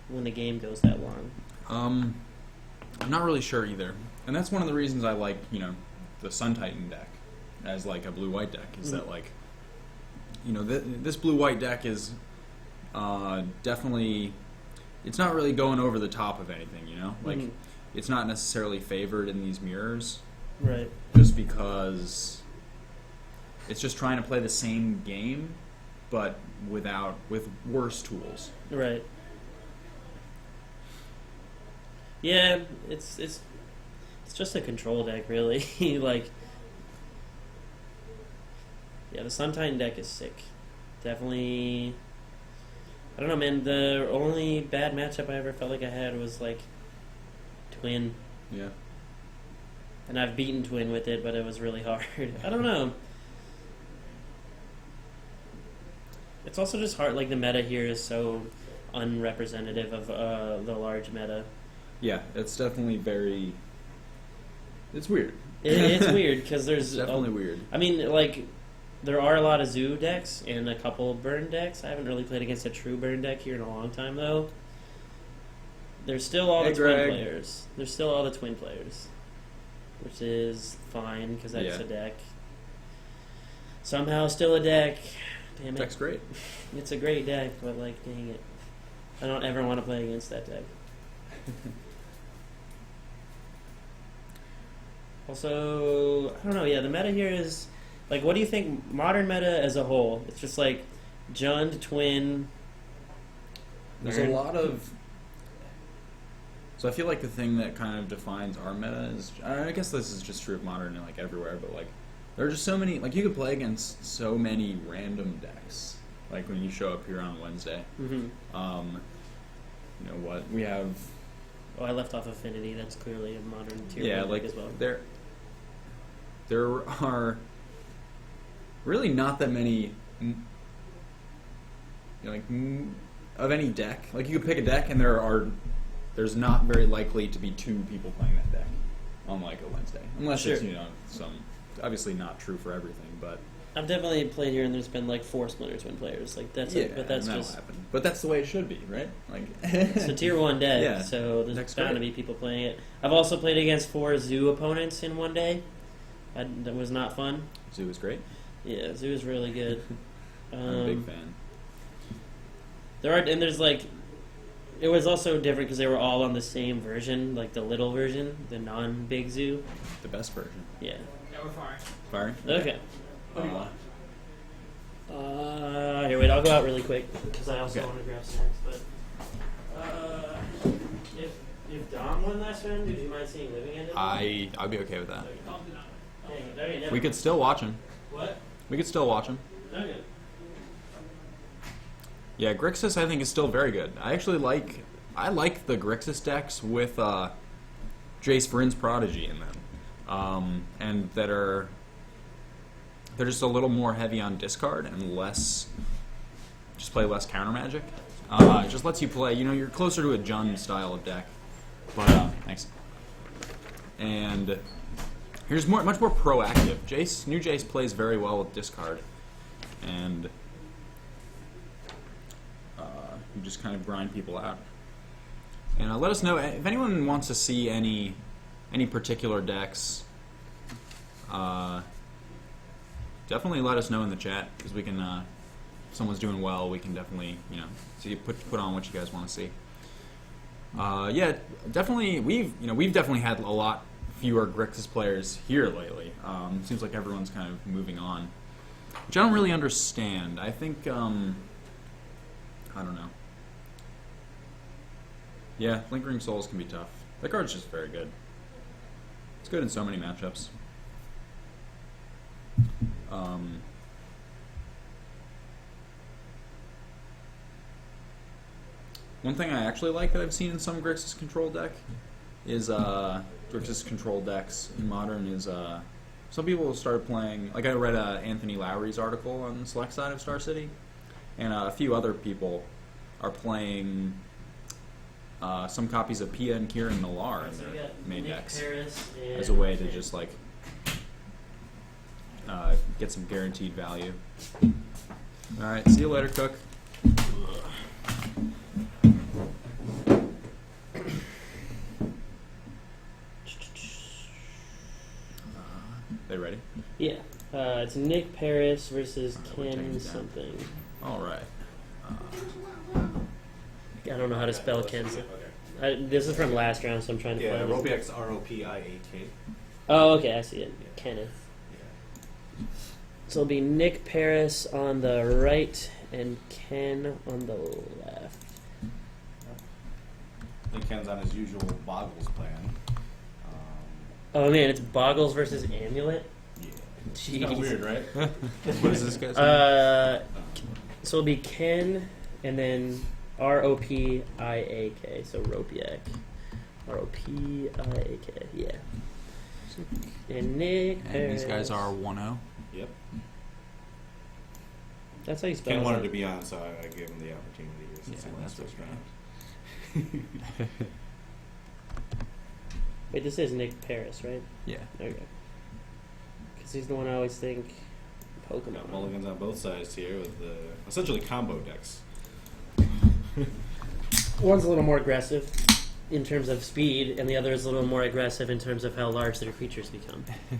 when the game goes that long. I'm not really sure either. And that's one of the reasons I like, the Sun Titan deck as like a blue-white deck, is that like, this blue-white deck is definitely, it's not really going over the top of anything, Like, it's not necessarily favored in these mirrors. Right. Just because it's just trying to play the same game, but with worse tools. Right. Yeah, it's just a control deck, really. Like, yeah, the Sun Titan deck is sick. Definitely. I don't know, man. The only bad matchup I ever felt like I had was like Twin. Yeah. And I've beaten Twin with it, but it was really hard. I don't know. It's also just hard. Like, the meta here is so unrepresentative of the large meta. Yeah, it's definitely very. It's weird. It's weird because there's It's definitely weird. I mean, like, there are a lot of Zoo decks and a couple burn decks. I haven't really played against a true burn deck here in a long time, though. There's still all the twin players. There's still all the twin players, which is fine because that's a deck. Somehow, still a deck. Damn it. Deck's great. It's a great deck, but like, dang it, I don't ever want to play against that deck. Also, I don't know, yeah, the meta here is, like, what do you think, modern meta as a whole? It's just, like, Jund, Twin... There's a lot of... So I feel like the thing that kind of defines our meta is... I guess this is just true of modern and, like, everywhere, but, like, there are just so many... Like, you could play against so many random decks, like, when you show up here on Wednesday. Mm-hmm. You know what? We have... Oh, I left off Affinity. That's clearly a modern tier 1 like, deck as well. There are really not that many, of any deck. Like, you could pick a deck, and there's not very likely to be two people playing that deck on, like, a Wednesday, unless it's some obviously not true for everything, but I've definitely played here, and there's been like 4 Splinter Twin players. Like, that's it, but that's that'll just happen. But that's the way it should be, right? Like, it's a tier 1 deck, Yeah, so there's deck's bound to great. be people playing it. I've also played against 4 Zoo opponents in one day. That was not fun. Zoo is great. Yeah, Zoo is really good. I'm a big fan. There's like, it was also different because they were all on the same version, like the little version, the non-big Zoo. The best version. Yeah. Yeah, we're fine. Fire. Okay. Uh, Here, wait, I'll go out really quick because I also Okay. want to grab snacks. But if Dom won last round, would you mind seeing Living End? I'd be okay with that. Okay, never. We could still watch him. What? We could still watch him. Okay. Yeah, Grixis I think is still very good. I like the Grixis decks with Jace Vryn's Prodigy in them, and they're just a little more heavy on discard and play less counter magic. It just lets you play. You're closer to a Jund style of deck, but thanks. And here's much more proactive. New Jace plays very well with discard, and you just kind of grind people out. And let us know if anyone wants to see any particular decks. Definitely let us know in the chat, because we can. If someone's doing well, we can definitely see put on what you guys want to see. Yeah, definitely. We've definitely had a lot fewer Grixis players here lately. Seems like everyone's kind of moving on, which I don't really understand. I think I don't know. Yeah, Lingering Souls can be tough. That card's just very good. It's good in so many matchups. One thing I actually like that I've seen in some Grixis control deck is Grixis control decks in Modern is some people started playing. Like I read Anthony Lowry's article on the select side of Star City, and a few other people are playing some copies of Pia and Kieran Millar in their main decks as a way to just like get some guaranteed value. All right, see you later, Cook. They ready? Yeah. It's Nick Paris versus Alright, we're taking Ken it down. something. All right. I don't know how to spell Ken's. This is from last round, so I'm trying to Yeah, find it. Ropiak's Ropiak. Oh, okay, I see it. Yeah. Kenneth. Yeah. So it'll be Nick Paris on the right and Ken on the left. I think Ken's on his usual Boggles plan. Oh man, it's Boggles versus Amulet. Yeah. Jeez. Kind of weird, right? What is this guy's name? So it'll be Ken and then Ropiak. So Ropiak. Ropiak. Yeah. And Nick And Paris. these guys are 1-0. Yep. That's how you spell Ken it. wanted to be on, so I gave him the opportunity here since Yeah, he wants that's first okay. round. Wait, this is Nick Paris, right? Yeah. Okay. Because he's the one I always think Pokemon. Got mulligans on both sides here with essentially combo decks. One's a little more aggressive in terms of speed, and the other is a little more aggressive in terms of how large their creatures become. Yeah.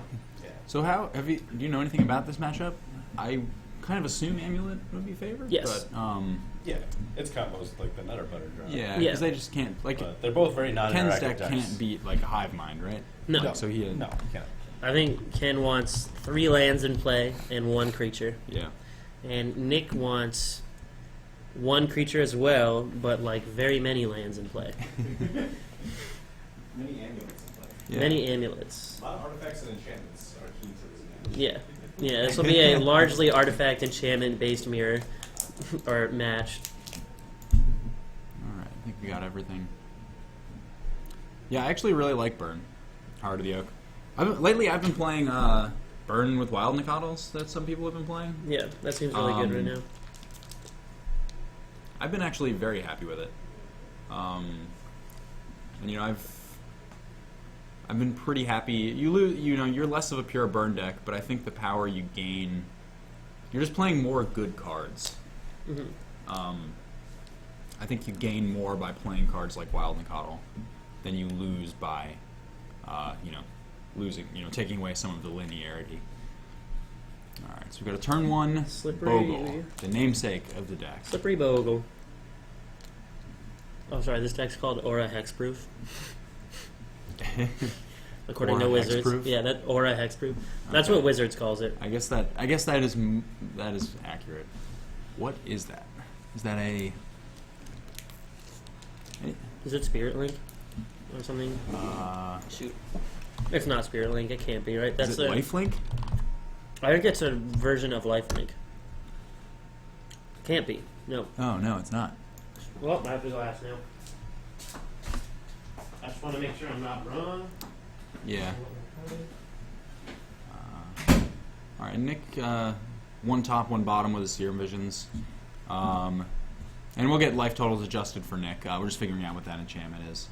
So do you know anything about this matchup? I kind of assume Amulet would be favored. Yes. But Yeah, it's combos like the Nutter Butter draw. yeah, Yeah. because they just can't like But they're both very non-interactive Ken's deck decks. can't beat like Hive Mind, right? No. Like, so he No, you can't. I think Ken wants 3 lands in play and 1 creature. Yeah. And Nick wants 1 creature as well, but like very many lands in play. Many amulets in play. Yeah. Many amulets. A lot of artifacts and enchantments are key to this match. Yeah. Yeah, this will be a largely artifact enchantment based mirror or match. All right, I think we got everything. Yeah, I actually really like Burn, Heart of the Oak. Lately, I've been playing Burn with Wild Nicodles that some people have been playing. Yeah, that seems really good right now. I've been actually very happy with it. And I've been pretty happy. You're less of a pure burn deck, but I think the power you gain, you're just playing more good cards. Mm-hmm. I think you gain more by playing cards like Wild Nicodle than you lose by, taking away some of the linearity. All right, so we've got a turn 1 Slippery. Bogle, the namesake of the deck. Slippery Bogle. Oh, sorry, this deck's called Aura Hexproof. According Aura to Wizards. Hexproof? Yeah, that Aura Hexproof. That's Okay. what Wizards calls it. I guess that is accurate. What is that? Is that a? Is it Spirit Link? Or something? Shoot. It's not Spirit Link, it can't be, right? That's Is it Lifelink? I think it's a version of Lifelink. Can't be. No. Oh no, it's not. Well, I have to go ask now. I just want to make sure I'm not wrong. Yeah. All right, Nick. 1 top, 1 bottom with his Serum Visions, and we'll get life totals adjusted for Nick. We're just figuring out what that enchantment is.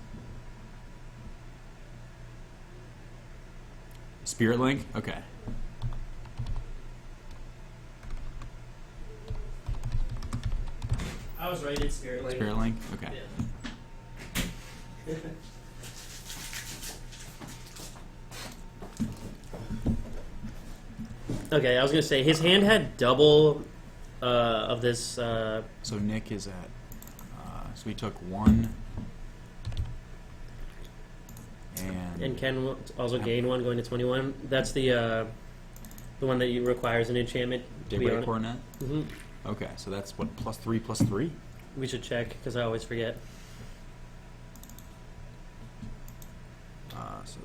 Spirit Link. Okay. I was right, it's Spirit Link. Spirit Link. Okay. Yeah. Okay, I was gonna say his hand had double of this. So Nick is at. So we took 1. And Ken will also gain 1, going to 21. That's the one that requires an enchantment to be on Daybreak it. Coronet. Mm-hmm. Okay, so that's what +3/+3. We should check because I always forget. So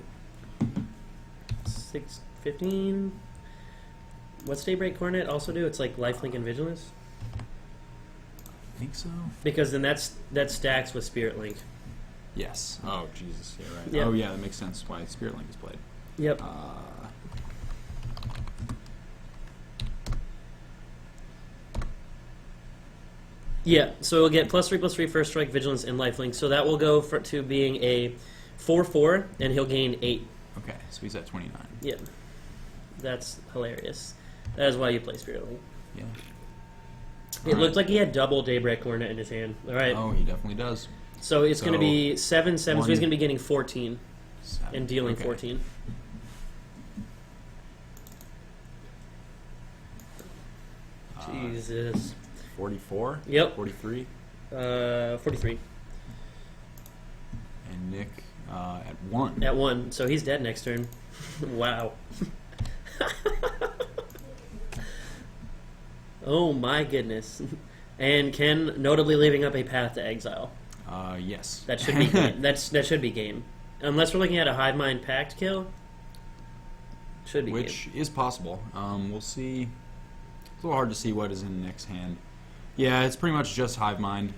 6, 15. What's Daybreak Coronet also do? It's like Lifelink and Vigilance? I think so. Because then that stacks with Spirit Link. Yes. Oh, Jesus. Yeah, right. Yep. Oh, yeah, that makes sense why Spirit Link is played. Yep. Yeah, so it'll get +3/+3 First Strike, Vigilance, and Lifelink. So that will go to being a 4/4, and he'll gain 8. Okay, so he's at 29. Yeah. That's hilarious. That is why you play Spirit Link. Yeah. It looked like he had double Daybreak Coronet in his hand. All right. Oh, he definitely does. So it's going to be 7/7, so he's one- going to be getting 14 7. and dealing Okay. 14. Jesus. 44? Yep. 43? 43. And Nick at 1. At 1, so he's dead next turn. Wow. Oh my goodness. And Ken notably leaving up a path to exile. Yes. That should be game. That should be game. Unless we're looking at a Hive Mind Pact kill. Should be Which game. is possible. We'll see. It's a little hard to see what is in Nick's hand. Yeah, it's pretty much just Hive Mind.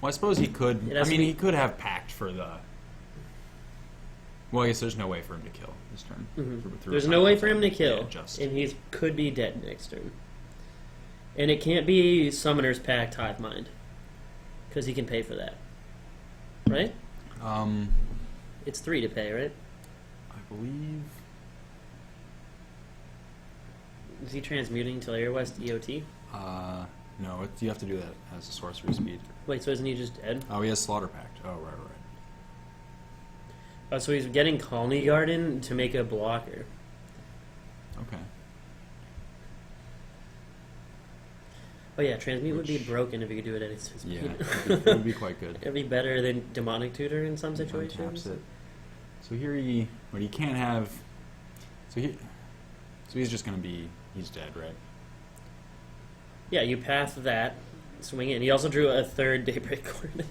Well, I suppose he could. It I has to mean, be- he could have Pact for the. Well, I guess there's no way for him to kill this turn. Mhm. Through There's a no way Hive for him Mind. to kill, Yeah, just. and he could be dead next turn. And it can't be Summoner's Pact Hive Mind, because he can pay for that, right? It's 3 to pay, right? I believe. Is he transmuting to Layer West EOT? No, you have to do that as a sorcery speed. Wait, so isn't he just dead? Oh, he has Slaughter Pact. Oh, right. Oh, so he's getting Colony Garden to make a blocker. Okay. Oh yeah, transmute would be Which- broken if you could do it at its speed. Yeah, it would be quite good. It'd be better than Demonic Tutor in some Untaps situations. it. So here but he can't have. So he's just gonna be. He's dead, right? Yeah, you path that, swing it. And he also drew a 3rd Daybreak Coronet.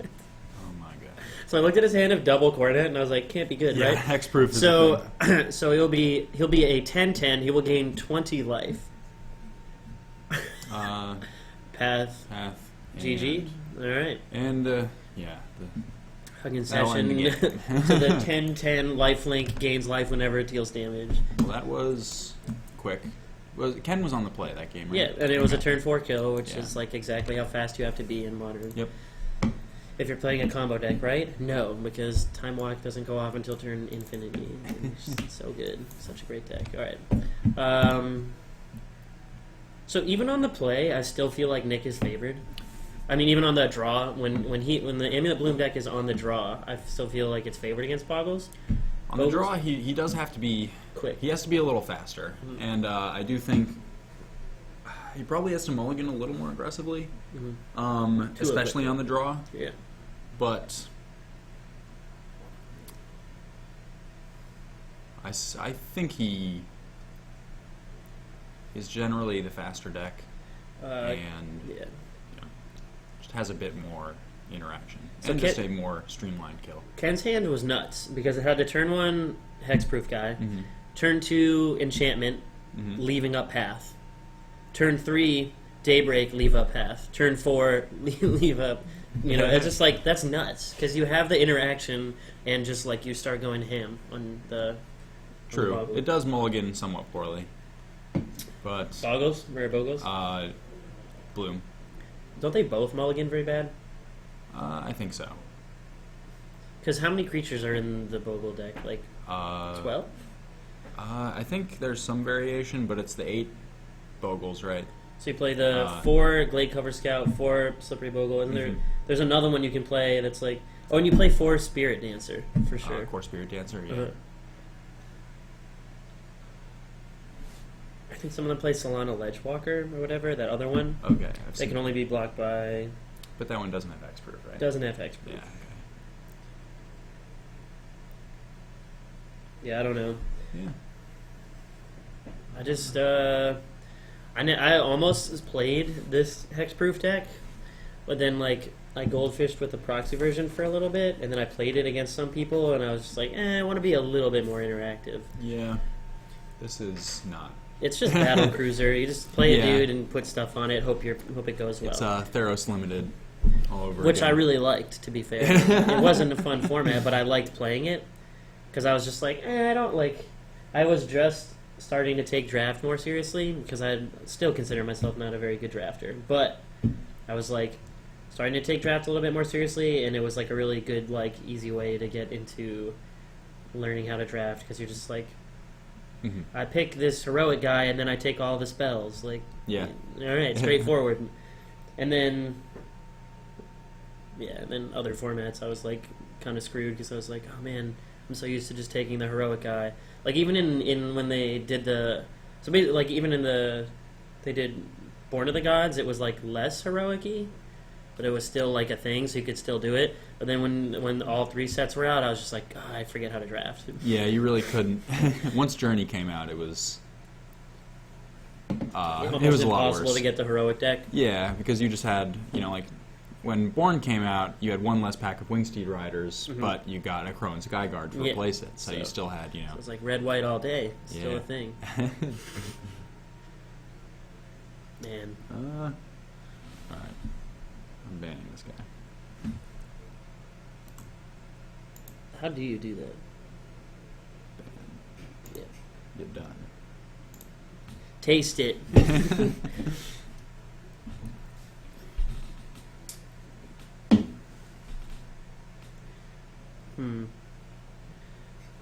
Oh my god. So I looked at his hand of double Coronet, and I was like, can't be good, Yeah, right? hexproof is a So, thing. so he'll be a 10/10. He will gain 20 life. Path. Path. GG. All right. And yeah, Hugging that'll end session. the game. So the 10/10 lifelink gains life whenever it deals damage. Well, that was quick. Ken was on the play that game, right? Yeah, and it was a turn 4 kill, which Yeah. is like exactly how fast you have to be in Modern. Yep. If you're playing a combo deck, right? No, because Time Walk doesn't go off until turn infinity. It's so good. Such a great deck. Alright. So even on the play, I still feel like Nick is favored. I mean, even on the draw, when the Amulet Bloom deck is on the draw, I still feel like it's favored against Boggles. On the draw, he does have to be Quick. He has to be a little faster, and I do think he probably has to mulligan a little more aggressively, especially on the draw. Yeah. But I think he is generally the faster deck, and Yeah. just has a bit more interaction, So and just a more streamlined kill. Ken's hand was nuts because it had the turn 1 hexproof guy, Mm-hmm. turn 2 enchantment, leaving up path, turn 3 daybreak, leave up path, turn 4 leave up. You know, it's just like that's nuts because you have the interaction and just like you start going ham on the. True, On the it does mulligan somewhat poorly, but Boggles, rare Boggles. Bloom, Don't they both mulligan very bad? I think so. Because how many creatures are in the Bogle deck? Like 12? I think there's some variation, but it's the 8 Bogles, right? So you play the 4 Glade Cover Scout, 4 Slippery Bogle, and there's another one you can play that's like... Oh, and you play 4 Spirit Dancer, for sure. Core Spirit Dancer, yeah. I think some of them play Solana Ledgewalker or whatever, that other one. Okay, I've They seen can only be blocked by... But that one doesn't have Expert, right? Doesn't have Hexproof. Yeah, okay. Yeah, I don't know. Yeah. I just... I almost played this Hexproof deck, but then, like, I goldfished with the proxy version for a little bit, and then I played it against some people, and I was just like, I want to be a little bit more interactive. Yeah. This is not. It's just Battle Cruiser. You just play a Yeah. dude and put stuff on it. Hope it goes well. It's Theros Limited all over Which again. I really liked, to be fair. It wasn't a fun format, but I liked playing it because I was just like, I don't like. I was just starting to take draft more seriously because I still consider myself not a very good drafter, but I was like starting to take draft a little bit more seriously, and it was like a really good, like, easy way to get into learning how to draft because you're just like, Mhm. I pick this heroic guy and then I take all the spells, like, Yeah. all right, straightforward. And then other formats I was like kind of screwed because I was like, oh man, I'm so used to just taking the heroic guy. Like even in when they did they did Born of the Gods, it was like less heroic-y, but it was still like a thing, so you could still do it. But then when all 3 sets were out, I was just like, I forget how to draft. Yeah, you really couldn't. Once Journey came out, it was Almost it was a lot impossible worse. to get the heroic deck. Yeah, because you just had, like, when Born came out, you had one less pack of Wingsteed Riders, Mhm. but you got a Crow and Skyguard to Yeah. replace it, so you So- still had, It was like red, white all day. Still Yeah. a thing. Man. Alright. I'm banning this guy. How do you do that? Yeah. You're done. Taste it.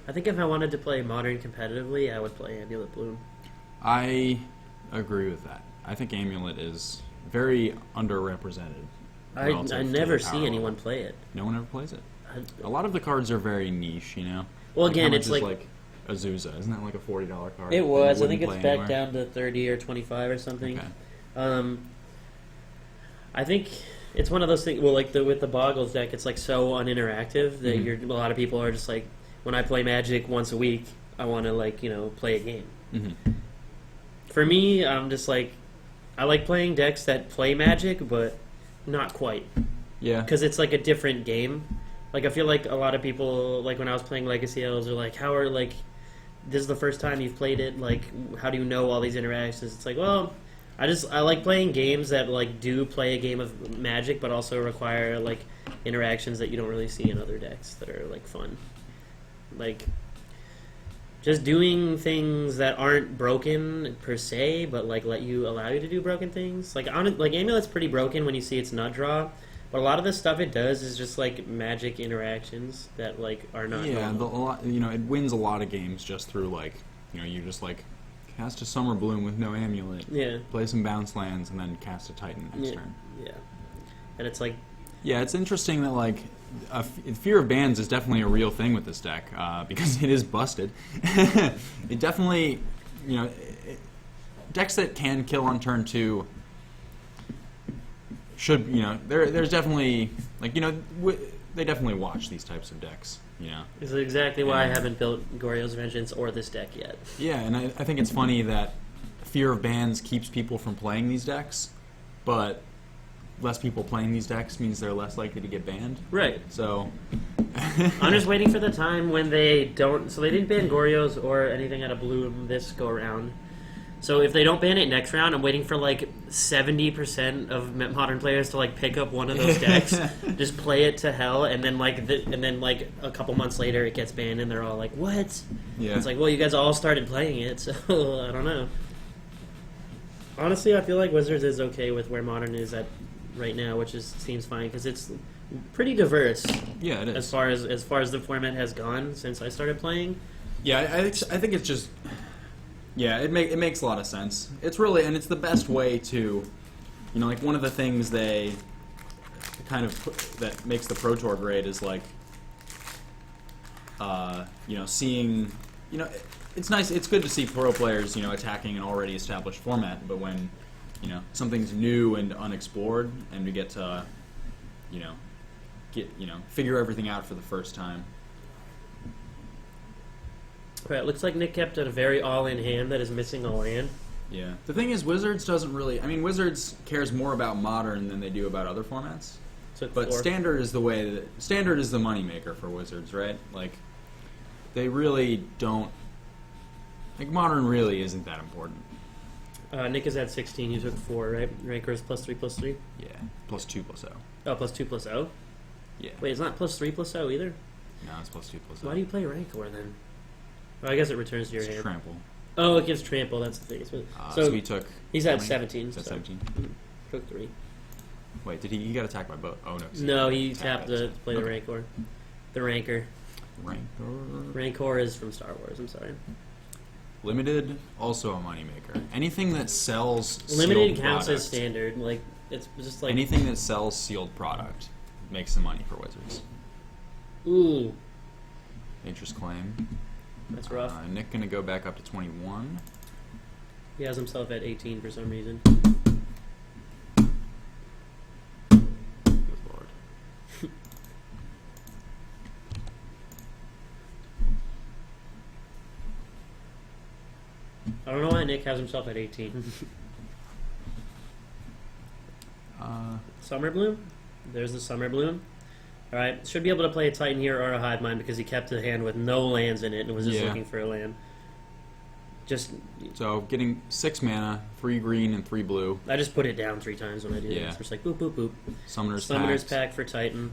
I think if I wanted to play Modern competitively, I would play Amulet Bloom. I agree with that. I think Amulet is very underrepresented. I relative to never the power see level. anyone play it. No one ever plays it. I- A lot of the cards are very niche, Well, Like, again, how much it's is, like Azusa. Isn't that like a $40 card? it that you was. I wouldn't think it's play back anywhere? down to 30 or 25 or something. Okay. I think it's one of those things. Well, like with the Boggles deck, it's like so uninteractive that Mhm. a lot of people are just like, when I play Magic once a week, I want to play a game. Hmm. For me, I'm just like, I like playing decks that play Magic, but not quite, Yeah. because it's like a different game. Like I feel like a lot of people, like when I was playing Legacy Elves, are like, how are like, this is the first time you've played it. Like, how do you know all these interactions? It's like, well, I like playing games that like do play a game of Magic, but also require like interactions that you don't really see in other decks that are like fun. Like just doing things that aren't broken per se, but like allow you to do broken things. Like Amulet's pretty broken when you see its nut draw, but a lot of the stuff it does is just like Magic interactions that like are not. Yeah, normal. it wins a lot of games just through you just like cast a Summer Bloom with no Amulet, Yeah. play some bounce lands, and then cast a Titan next Yeah. turn. Yeah. And it's like, Yeah, it's interesting that fear of bans is definitely a real thing with this deck because it is busted. It definitely, decks that can kill on turn 2 should, there's definitely they definitely watch these types of decks. this is exactly why I Yeah. haven't built Goryo's Vengeance or this deck yet. Yeah, and I think it's funny that fear of bans keeps people from playing these decks, but less people playing these decks means they're less likely to get banned. Right. So I'm just waiting for the time when they don't. So they didn't ban Goryo's or anything out of Bloom this go around. So if they don't ban it next round, I'm waiting for like 70% of modern players to like pick up one of those decks, just play it to hell, and then like a couple months later it gets banned, and they're all like, "What?" yeah. It's like, well, you guys all started playing it, so I don't know. Honestly, I feel like Wizards is okay with where Modern is at right now, which seems fine because it's pretty diverse Yeah, it is. as far as the format has gone since I started playing. Yeah, I think it's just, yeah, it makes a lot of sense. It's really, and it's the best way to, like one of the things they kind of that makes the Pro Tour great is like, seeing, it's nice, it's good to see pro players, attacking an already established format, but when, something's new and unexplored, and we get to, figure everything out for the first time. Right, it looks like Nick kept a very all-in hand that is missing a land. Yeah. The thing is, Wizards doesn't really... I mean, Wizards cares more about Modern than they do about other formats. Took But 4. Standard is the way that... Standard is the moneymaker for Wizards, right? Like, they really don't... Like, Modern really isn't that important. Nick is at 16. You took 4, right? Rancor is +3/+3. Yeah, +2/+0. Oh, +2/+0. Yeah. Wait, it's not +3/+0 either. No, it's +2/+0. Why do you play Rancor then? Well, I guess it returns to your It's hand. trample. Oh, it gives trample. That's the thing. So he took. he's at how many? 17. He's at so 17. took 3. Wait, did he got attacked by both? Oh no. No, he tapped it. to play the Okay. Rancor. The Rancor. Rancor. Rancor is from Star Wars. I'm sorry. Limited, also a moneymaker. Anything that sells Limited sealed counts as product, standard. Like it's just like anything that sells sealed product makes the money for Wizards. ooh, Nature's Claim. that's rough. Nick gonna go back up to 21. He has himself at 18 for some reason. Good lord. I don't know why Nick has himself at 18. Summer Bloom? There's the Summer Bloom. Alright, should be able to play a Titan here or a Hive Mind because he kept a hand with no lands in it and was just Yeah. looking for a land. Just, So getting 6 mana, 3 green and 3 blue. I just put it down 3 times when I do Yeah. this. It's like boop, boop, boop. Summoner's Summoner's Pact. Pack for Titan.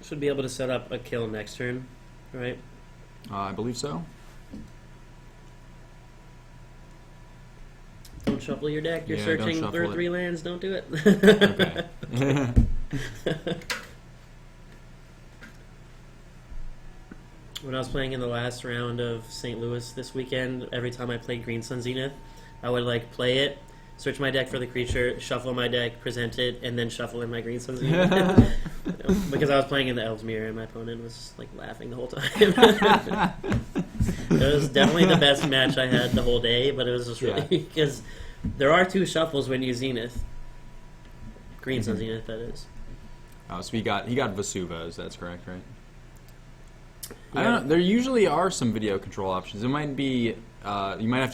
Should be able to set up a kill next turn, right? I believe so. Don't shuffle your deck. You're Yeah, don't searching shuffle for it. 3 lands. Don't do it. Okay. When I was playing in the last round of St. Louis this weekend, every time I played Green Sun Zenith, I would like play it, search my deck for the creature, shuffle my deck, present it, and then shuffle in my Green Sun Zenith. Because I was playing in the Elves Mirror and my opponent was like laughing the whole time. It was definitely the best match I had the whole day, but it was just really because there are 2 shuffles when you Zenith. Green Sun Zenith, that is. Oh, so he got Vesuvas. That's correct, right? I Yeah. don't know. There usually are some video control options. It might be. We might have